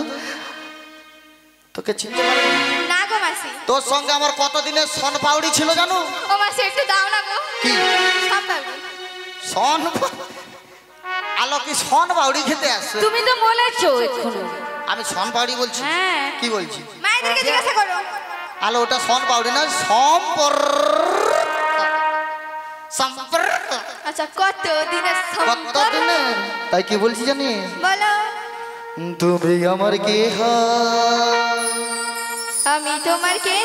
তোকে চিনতে পারিনি না গো মাসি তোর সঙ্গে আমার কতদিনের সন পাউড়ি ছিল জানো ও মাসি একটু দাও না গো কি সব দাও গো। সন আলো কি সন পাউড়ি খেতে আসছে তুমি তো বলেছো এক্ষুনি আমি সন পাউড়ি বলছি হ্যাঁ কি বলছি মায়েদেরকে জিজ্ঞাসা করো আলো ওটা সন পাউড়ি না সম্পর্ক আচ্ছা কত দিনের সম্পর্ক কতদিনের তাই কি বলছি জানি বলো তুমি আমার কি আমি তোমার কে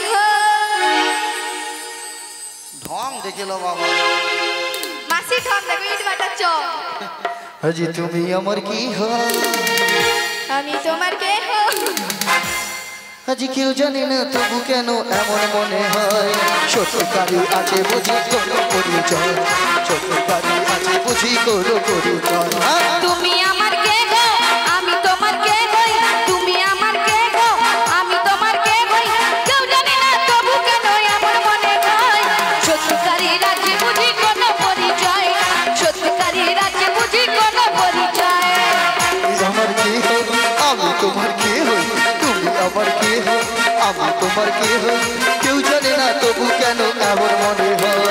ঢং দেখিল বাবা মাসি ঠক দেখো ইট বাটা চ আজি তুমি আমার কি আমি তোমার কে আজি কেউ জানি না তবু কেন এমন মনে হয় সত্যকারী আছে বুঝি কোনো পরিচয় সত্যকারী আছে বুঝি কোনো পরিচয় তুমি আমার কে গো আমি তোমার কে হই তুমি আমার কে গো আমি তোমার কে হই কেউ জানে না তবু কেন এমন মনে হয় সত্যকারী রাজ্যে বুঝি কোনো পরিচয় সত্যকারী রাজ্যে বুঝি কোনো পরিচয় আমার কি আমি তোমার কি হই তুমি আমার কি আমি তোমার কি হই কেউ জানে না তবু কেন এমন মনে হয়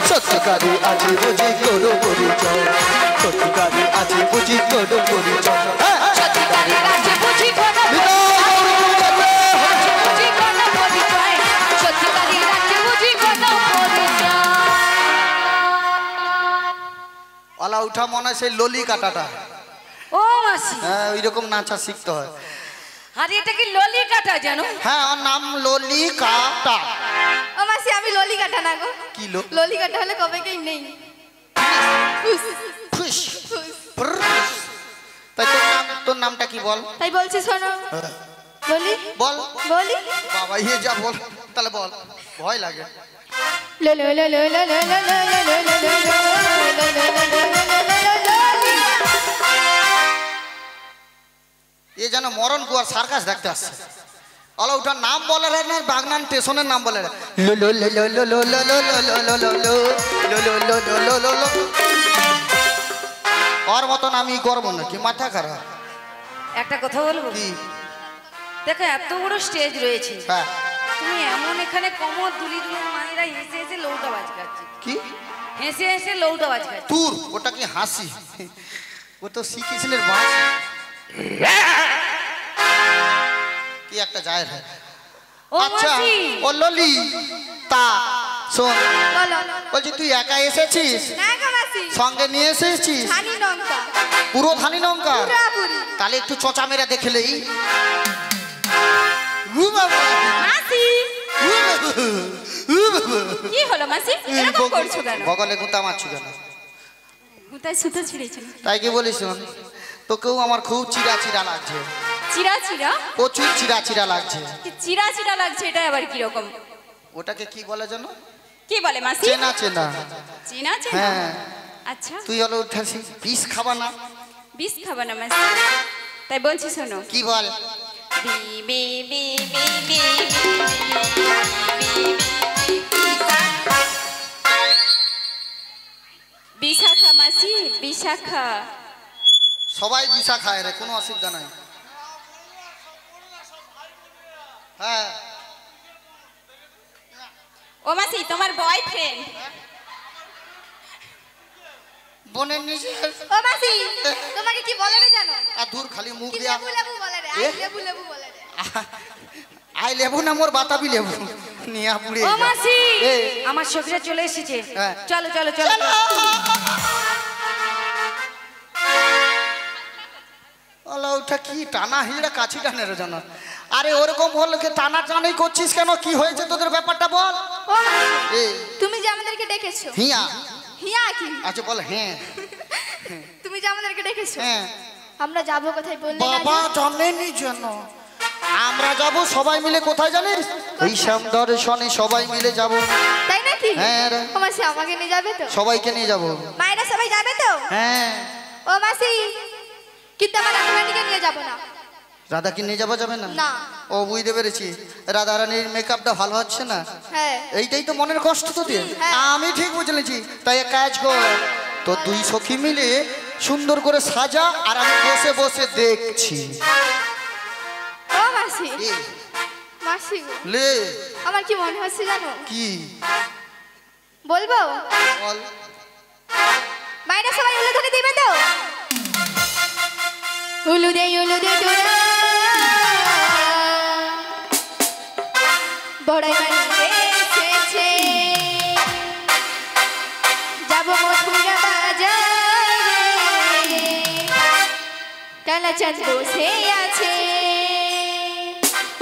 সত্যকারী আছে বুঝি কোনো পরিচয় সত্যকারী আছে বুঝি কোনো পরিচয় সত্যকারী রাজ্যে বুঝি কোনো বুঝি কোনো পরিচয় সত্যকারী রাজ্যে বুঝি কোনো পরিচয় ওলা উঠা মনে হয় সেই ললি কাটাটা ও মাসি হ্যাঁ ওই রকম নাচা শিখতে হয় আরে এটা কি ললি কাটা জানো? হ্যাঁ ওর নাম ললিকাটা। ও মাসি আমি ললি কাটা না গো। কি ললি কাটা হলে কবে কেই নেই। ফুস তাই তোর নামটা কি বল? তাই বলছি শোনো। বলি বল বলি বাবা ইয়ে যা বল তাহলে বল, ভয় লাগে। লো লো লো লো লো লো লো লো লো লো লো লো। এ যেন মরণ কুয়ার সার্কাস দেখতে আসছে। অল ওটার নাম বলে রে না, বাগনান স্টেশনের নাম বলে রে। ওর মতন আমি করবো না, কি মাথা খারাপ? একটা কথা বলবো কি? দেখো এত বড় স্টেজ রয়েছে, হ্যাঁ তুমি এমন এখানে কোমর দুলি দুলি মায়েরা হেসে হেসে লৌটা বাজ খাচ্ছে, কি হেসে হেসে লৌটা বাজ খাচ্ছে। তোর ওটা কি হাসি? ও তো শ্রীকৃষ্ণের বাস। কি একটা যায় রে। ও আচ্ছা মাসি, ও ললি তা শোন, বলো বলছি তুই একা এসেছিস? না গো মাসি সঙ্গে নিয়ে এসেছিস ধানি লঙ্কা পুরো ধানি লঙ্কা? পুরাপুরি। তাহলে একটু চচা মেরে দেখলেই। মাসি কি হলো মাসি এরকম করছো কেন? বগলে গুঁতা মারছো কেন? কোথায় সুতো ছিঁড়েছিল? তাই কি বলিস? শোন, তোকেও আমার খুব চিরা চিরা লাগছে, চিরা চিরা? প্রচুর চিরা চিরা লাগছে। চিরা চিরা লাগছে, এটা আবার কি রকম? ওটাকে কি বলে জানো? কি বলে মাসি? চেনা চেনা। চিনা চিনা? হ্যাঁ আচ্ছা তুই হলো উঠাসি পিস খাবা না? বিষ খাবা না মাসি? তাই বলছি শোনো। কি বল? বি বি বি বি বি বিশাখা মাসি, বিশাখা। সবাই বিশা খায় রে, কোনো অসুবিধা নাই। হ্যাঁ ও মাসি তোমার বয়ফ্রেন্ড? বোনের নিচে ও মাসি তোমাকে কি বলে রে জানো? আর দূর খালি মুখ কি দিয়া লেবু লেবু বলে রে, আই লেবু লেবু বলে রে। আই লেবু না মোর বাতাবি লেবু নিয়া পুড়ে ও মাসি, এ। আমার সখীরা চলে এসেছে। হ্যাঁ। চলো চলো চলো। ওটা কি টানা হিলটা কাছি টানের জন্য? আরে ওরকম হলে টানা টানাই করছিস কেন? কি হয়েছে তোদের ব্যাপারটা বল। ও মাসি এ তুমি যে আমাদেরকে ডেকেছো। হিয়া হিয়া কি? আচ্ছা বল। হ্যাঁ তুমি যে আমাদেরকে ডেকেছো, হ্যাঁ আমরা যাবো কোথায় বললে না? বাবা জানেনি জন্য আমরা যাব সবাই মিলে। কোথায় জানিস? ওই শ্যাম দর্শনে সবাই মিলে যাব। তাই নাকি? হ্যাঁ রে। ও মাসি আমাকে নিয়ে যাবে তো? সবাইকে নিয়ে যাব। মায়েরা সবাই যাবে তো? হ্যাঁ ও মাসি কিন্তু আমার রাধারানীকে নিয়ে যাব না। রাধাকে নিয়ে যাওয়া যাবে না? না। ও বুঝতে পেরেছি, রাধারানীর মেকআপটা ভালো হচ্ছে না। হ্যাঁ এইটাই তো মনের কষ্ট তোদের। হ্যাঁ। আমি ঠিক বুঝলেছি। তাই এক কাজ কর, তো দুই সখী মিলে সুন্দর করে সাজা, আর আমি বসে বসে দেখছি। ও মাসি, এ, মাসি গো, লে আমার কি মনে হচ্ছে জানো? কি বলবো? বল। মায়েরা সবাই উলু ধরে দিবে তো? উলু দে তোরা বড়াই মানিতে এসেছে, যাব মথুরা বাজারে, কালাচাঁদ বসে আছে।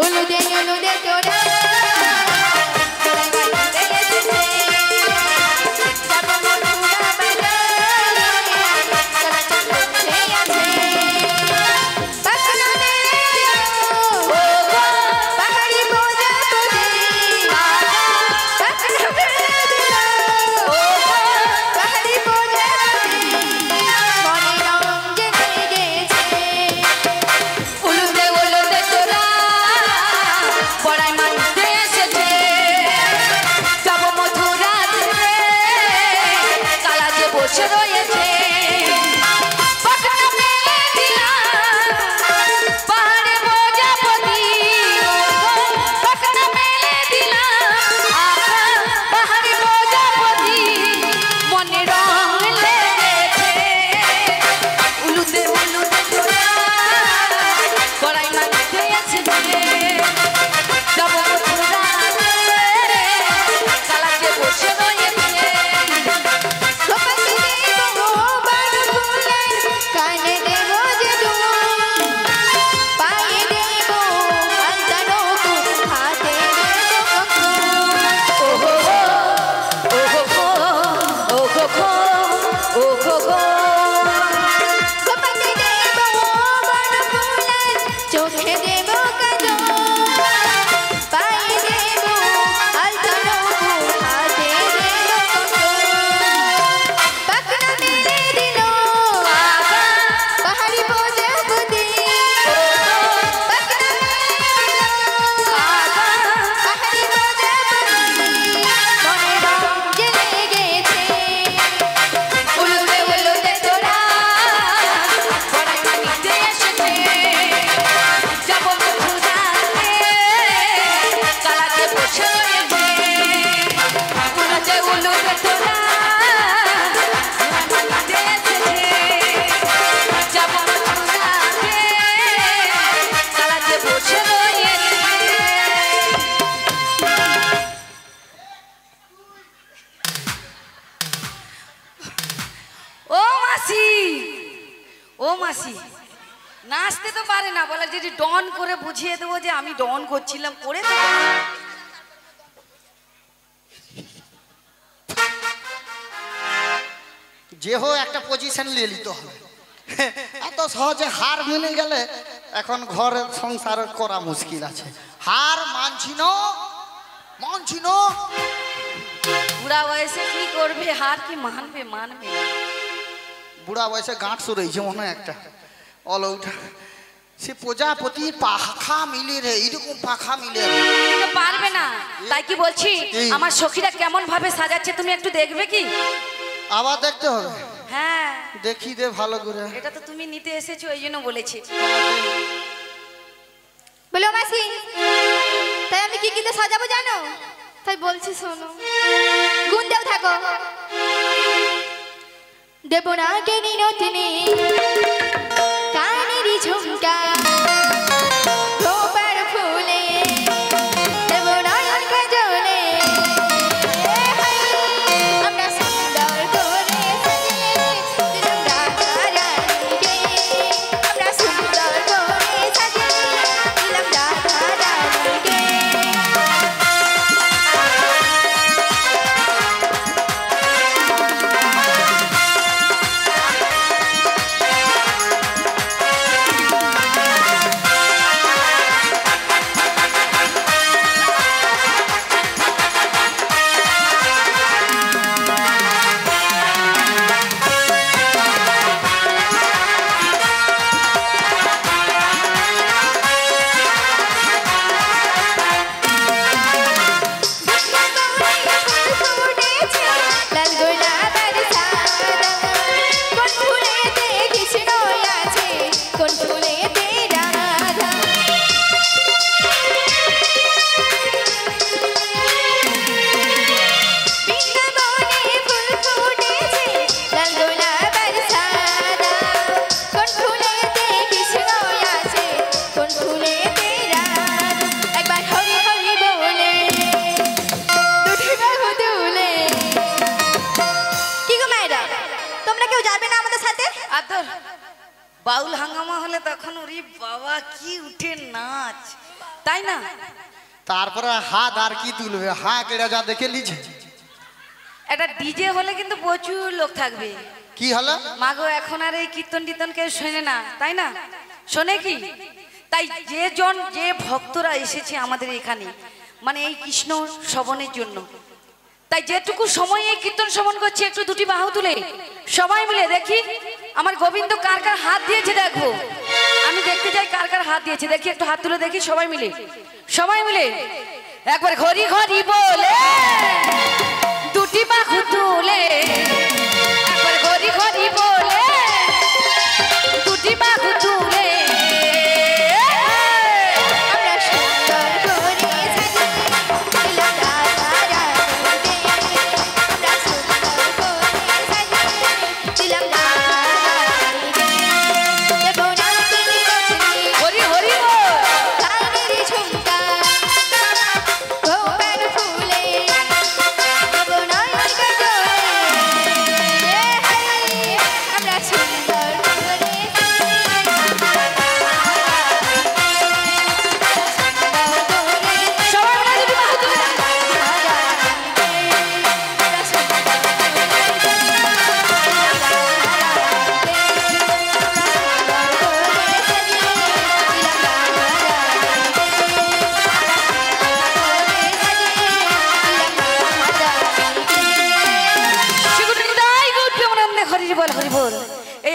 উলু দে তোরা বড়াই মানিতে এসেছে, যাব মথুরা বাজারে, কালাচাঁদ বসে আছে। পাহাড়ি বোঝা তোদের পাহাড়ি বোঝা মনে রঙে গেছে। উলুদে তোরা পড়াই মান খো ও খো গো গোপাকে দেব বড় ফুলের চোখে দেব কাজল পায়ে দেব আলতা নূপুর হাতে দেব কঙ্কন পাখনা মেলে দিল পাহাড়ি প্রজাপতি পাখনা মেলে দিল পাহাড়ি প্রজাপতি মনে রং জেগে গেছে উলুতে উলুতে তোরা পড়াশোনা নিতে এসেছে যাব মধুরাতে কালাতে বসে রয়েছে উলুতে উলুতে তোরা নিতে এসেছে যাব মধুরাতে কালাতে বসে রয়েছে। ও মাসি ও মাসি নাচতে তো পারে না, বলে যদি ডন করে বুঝিয়ে দেবো যে আমি ডন করছিলাম করে দেবো। যে হো একটা পজিশন নিয়ে নিতে হবে। এত সহজে হার মেনে গেলে এখন ঘর সংসার করা মুশকিল আছে। হার মানছি না, মানছি না। বুড়া বয়সে কি করবে, হার কি মানবে মানবে না। বুড়া বয়সে গাঁট সরেছে মনে হয় একটা অলৌটা। সে প্রজাপতি পাখা মিলে রে, এইরকম পাখা মিলে রে। তো পারবে না, তাই কি বলছি এই। আমার সখীরা কেমন ভাবে সাজাচ্ছে তুমি একটু দেখবে কি? আবার দেখতে হবে। হ্যাঁ দেখি দে ভালো করে। এটা তো তুমি নিতে এসেছো এই জন্য বলেছি। বলো মাসি তাই আমি কি কিনতে সাজাবো জানো? তাই বলছি শোনো, গুণ দেও থাকো। দেব না কেনি নতিনি কানেরি ঝুমকা গোপার ফুলে দেব নয়ন কাজলে আমরা সুন্দর করে সাজিয়ে দিলাম রাধা রানীকে আমরা সুন্দর করে সাজিয়ে দিলাম রাধা রানীকে আদর বাউল হাঙ্গামা হলে তখন ওরে বাবা কি উঠে নাচ, তাই না? তারপরে হাত আর কি তুলবে, হা কেড়ে যা দেখে লিছে। একটা ডিজে হলে কিন্তু প্রচুর লোক থাকবে। কি হলো? মাগো এখন আর এই কীর্তন টীর্তন কেউ শোনে না, তাই না? শোনে কি? তাই যে ভক্তরা এসেছে আমাদের এখানে মানে এই কৃষ্ণ শ্রবণের জন্য, তাই যেটুকু সময় এই কীর্তন শ্রবণ করছে একটু দুটি বাহু তুলে সবাই মিলে দেখি আমার গোবিন্দ কার কার হাত দিয়েছে দেখবো। আমি দেখতে যাই কার কার হাত দিয়েছে, দেখি একটু হাত তুলে দেখি সবাই মিলে একবার ঘড়ি ঘড়ি বলে দুটি বাহু তুলে একবার ঘড়ি ঘড়ি বলে দুটি বাহু তুলে আমরা সুন্দর করে সাজিয়ে দিলাম রাধা রানীকে আমরা সুন্দর করে সাজিয়ে দিলাম রাধা রানীকে দেব না কেনি নতিনি হরি হরি বল। কানেরি ঝুমকা গোপার ফুলে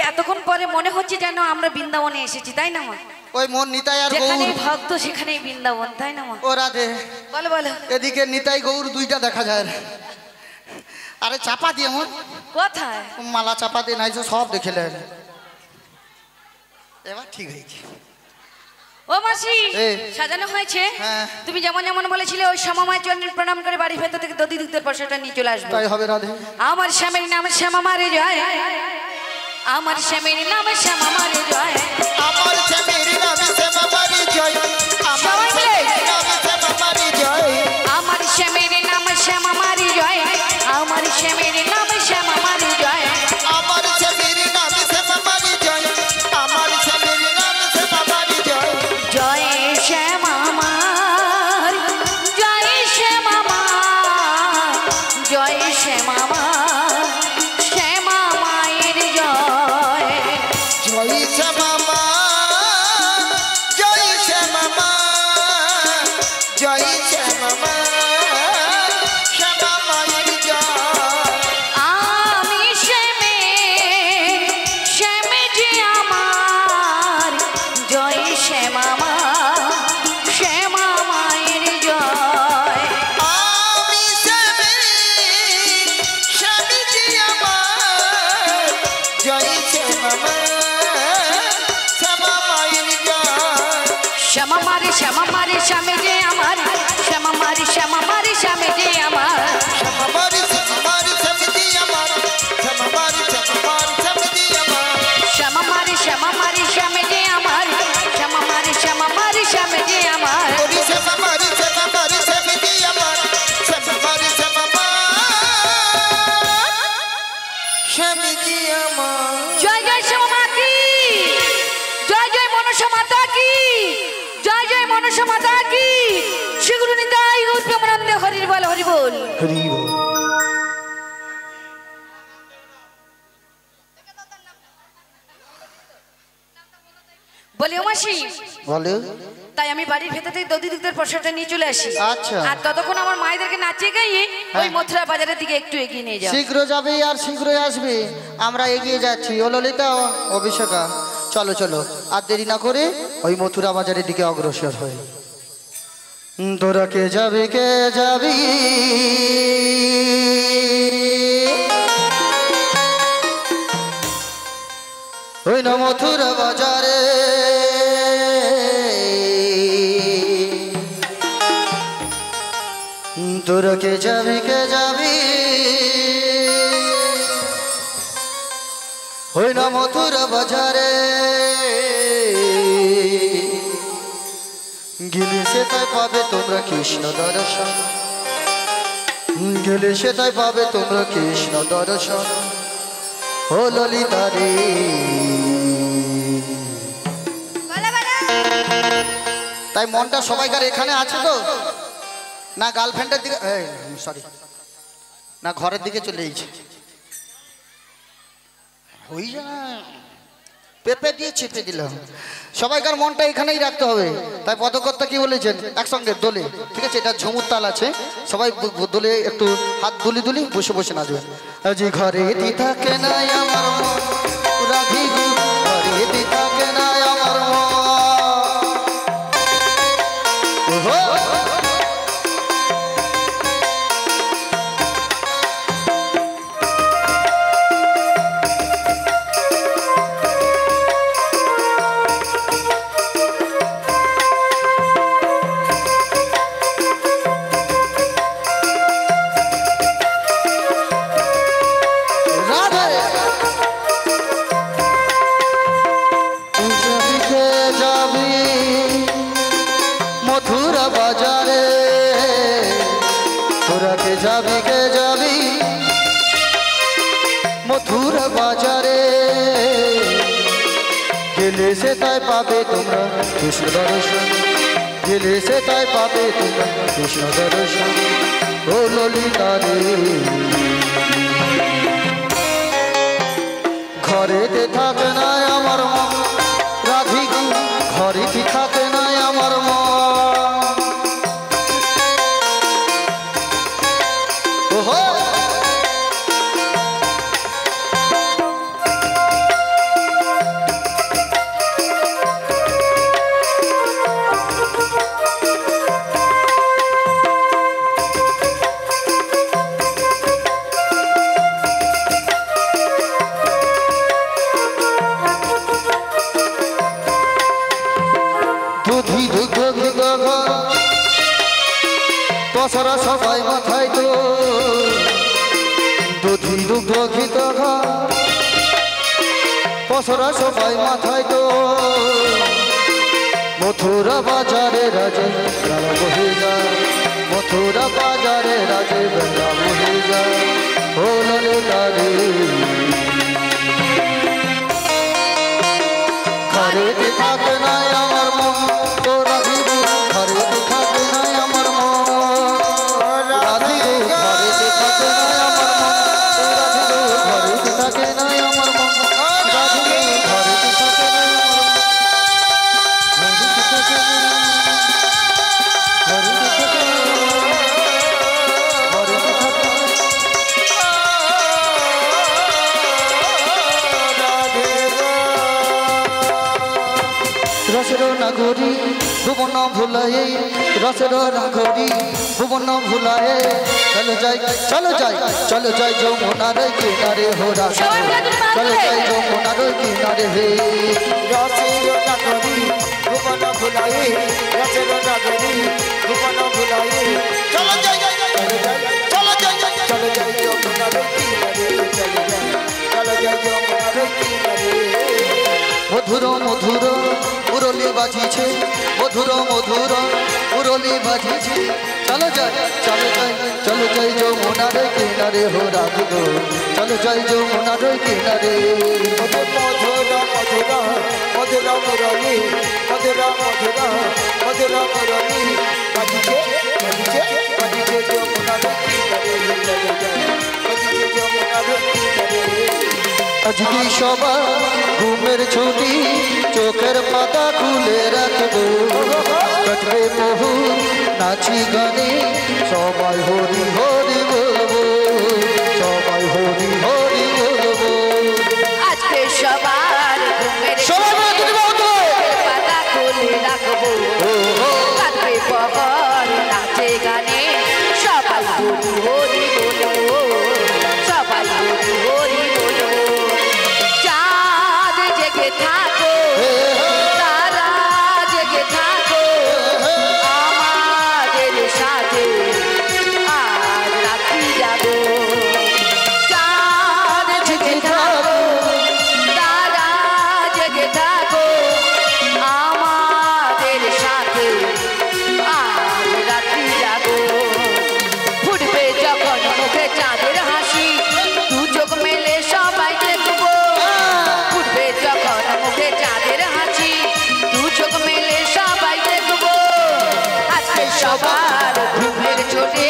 এতক্ষণ পরে মনে হচ্ছে যেন আমরা বৃন্দাবনে এসেছি, তাই না মা? ওই মন নিতাই আর যেখানে গৌর। ভক্ত সেখানেই বৃন্দাবন, তাই না মা? ও রাধে, বলো বলো। এদিকে নিতাই গৌর দুইটা দেখা যায় না। আরে চাপা দিয়ে মন, কোথায়? মালা চাপা দিয়ে নাই সব দেখে নেন। এবার ঠিক হয়েছে। ও মাসি, এই। সাজানো হয়েছে? হ্যাঁ। তুমি যেমন যেমন বলেছিলে ওই সমমায় চরণে প্রণাম করে বাড়ির ভেতর থেকে দধি দুগ্ধের পয়সাটা নিয়ে চলে আসবো। তাই হবে রাধে। আমার স্বামীর নাম শ্যামা মারে জয়, আমার স্বামীর নাম শ্যামা মারে জয়। আমার স্বামীর নাম শ্যামা মারি জয়, আমার সবাই মিলে। স্বামীর নাম শ্যামা মারি জয়, আমার স্বামীর নাম শ্যামা মারে জয়, আমার স্বামীর নাম শ্যামা মারে জয়। আমার স্বামীর নাম শ্যামা মারি জয়, আমার স্বামীর নাম শ্যামা মারি জয়। জয় শ্যামা মার, জয় শ্যামা মার, জয় শ্যামা মার, শ্যামা মায়ের জয়। জয় শ্যামা মা, জয় শ্যামা মা, জয় শ্যামা মা, শ্যামা মায়ের জয়। আমি শ্যামের, শ্যামে যে আমার, জয় শ্যামা মা, শ্যামা মায়ের জয়। আমি স্বামী, স্বামীজি আমার, জয় শ্যামা মা, শ্যামা মায়ের জয়। শ্যামা মারে শ্যামা মারে শ্যামে যে আমার, শ্যামা মারে শ্যামা মারে শ্যামে যে আমার। শ্যামা মারি, শ্যামা মারি, স্বামীজি আমার, শ্যামা মারি, শ্যামা মারি, স্বামীজি আমার। শ্যামা মারে শ্যামা মারে শ্যামে যে আমার, শ্যামা মারে শ্যামা মারে শ্যামে যে আমার। ওরে শ্যামা মারি, শ্যামা মারি, স্বামীজি আমার, শ্যামা মারি, শ্যামা মার, স্বামীজি আমার। জয় জয় শ্যামা মা কি, জয় জয় মনসা মাতা কি, জয় জয় মনসা মাতা কি। সেগুলো নিতাই গৌর প্রেমানন্দে হরির বল হরি বল। হরি বল। বলি ও মাসি, বলে তাই আমি বাড়ির ভেতর থেকে দধি দুগ্ধের প্রসাদটা নিয়ে চলে আসি। আচ্ছা। আর ততক্ষণ আমার মায়েদেরকে নাচিয়ে গাইয়ে ওই মথুরা বাজারের দিকে একটু এগিয়ে নিয়ে যাও। শীঘ্র যাবে আর শীঘ্রই আসবে, আমরা এগিয়ে যাচ্ছি। ও ললিতা, অভিষেকা, চলো চলো, আর দেরি না করে ওই মথুরা বাজারের দিকে অগ্রসর হই। তোরা কে যাবি, কে যাবি, ওই না মথুরা বাজারে, তোরা কে যাবি, কে যাবি, ওই না মথুরা বাজারে। গেলে সে তাই পাবে তোমরা কৃষ্ণ দর্শন, গেলে সে তাই পাবে তোমরা কৃষ্ণ দর্শন। ও ললিতা রে, তাই মনটা সবাইকার এখানে আছে তো না? গার্লফ্রেন্ডের দিকে, সরি, না ঘরের দিকে চলে গেছে? ওই যে পেঁপে দিয়ে চেপে দিলাম। সবাইকার মনটা এখানেই রাখতে হবে। তাই পদকর্তা কি বলেছেন, একসঙ্গে দোলে, ঠিক আছে? এটা ঝুমুর তাল আছে, সবাই দোলে একটু হাত দুলি দুলি বসে বসে নাচবেন। আজি ঘরে দি থাকে না আমার মন, রাধি গো ঘরে দি থাকে না আমার মন। ওহো, যাবি কে যাবি মথুরা বাজারে, গেলে সে তাই পাবে তোমরা কৃষ্ণ দর্শন, গেলে সে তাই পাবে তোমরা কৃষ্ণ দর্শন। ও ললিতা রে, ঘরেতে থাকে না আমার মন, রাধিকা ঘরেতে থাকে না আমার মন। সবাই মাথায় তো দুধি দুগ্ধ ঘিত পসরা সবাই মাথায় তো মথুরা বাজারে রাজে বেলা বহে যায় মথুরা বাজারে রাজে বেলা বহে যায় ও ললিতারে ঘরেতে থাকে নাই আমার মন তোরা ভিড় ঘরেতে থাকে নাই আমার মন রাধিরে ঘরেতে থাকে নাই আমার মন তোরা ভিড় ঘরেতে থাকে নাই আমার মন রাধিরে ঘরেতে থাকে নাই আমার মন ঘরেতে থাকে নাই ঘরেতে থাকে নাই ঘরেতে থাকে রসের নাগরী ভুবন ভুলায়ে রসের নাগরী ভুবন ভুলায়ে চলো যাই চলো যাই চলো যাই যমুনার কিনারে হো রাধে চলো যাই যমুনার কিনারে হে রসের নাগরী ভুবন ভুলায়ে রসের নাগরী ভুবন ভুলায়ে চলো যাই চলো যাই চলো যাই যমুনার কিনারে চলো যাই যমুনার কিনারে মধুর মধুর মুরলি বাজিছে মধুর মধুর মুরলি বাজিছে চলো যাই চলো যাই চলো যাই যমুনার কিনারে হো রাধে গো চলো যাই যমুনার কিনারে মধুর মধুর মধুর মুরলি মধুর মধুর মধুর মুরলি বাজিছে বাজিছে বাজিছে যমুনার কিনারে চলো যাই বাজিছে যমুনার কিনারে আজকে সবার ঘুমের ছুটি চোখের পাতা খুলে রাখবো কাটবে বহু নাচি গানে সবাই হরি হরি বলবো সবাই হরি হরি বলবো আজকে সবার ঘুমের সবাই পাতা খুলে রাখবো কাঁদবে পবন নাচে গানে সবাই হরি হরি বলবো সবাই হরি হরি বলবো চাঁদ জেগে থাকো তারা জেগে থাকো আমাদের সাথে আজ রাত্রি যাবো চাঁদ জেগে থাকো তারা জেগে থাকো আমাদের সাথে আজ রাত্রি যাবো ফুটবে যখন মুখে চাঁদের হাসি দু চোখ মেলে সবাই দেখবো ফুটবে যখন মুখে চাঁদের হাসি দু চোখ মেলে সবাই দেখবো আজকে সবার ঘুমের চোটে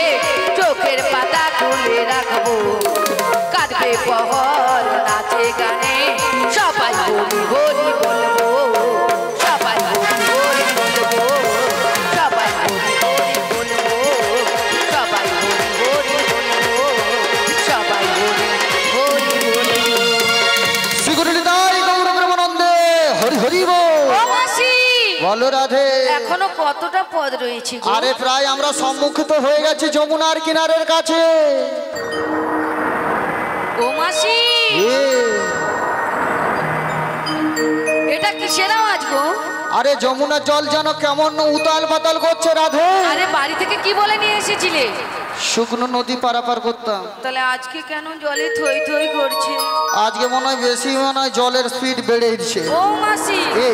চোখের পাতা খুলে রাখবো কাঁদবে পহর নাচে গানে সবাই হরি হরি বলবো সবাই হরি হরি বলবো সবাই হরি হরি বলবো সবাই হরি হরি বলবো সবাই হরি হরি বলবো শ্রীগুরুদাই গৌর ব্রহ্মানন্দে হরি হরি বল ও মাসি বলো রাধে এখনো কতটা পদ রয়েছে গো? আরে প্রায় আমরা সম্মুখিত হয়ে গেছি যমুনার কিনারের কাছে ও মাসি এ, এটা কিসের আওয়াজ গো? আরে যমুনার জল যেন কেমন উতাল পাতাল করছে রাধে আরে বাড়ি থেকে কি বলে নিয়ে এসেছিলে? শুকনো নদী পারাপার করতাম তাহলে আজকে কেন জলে থই থই করছে? আজকে মনে হয় বেশি মনে হয় জলের স্পিড বেড়েছে ও মাসি এ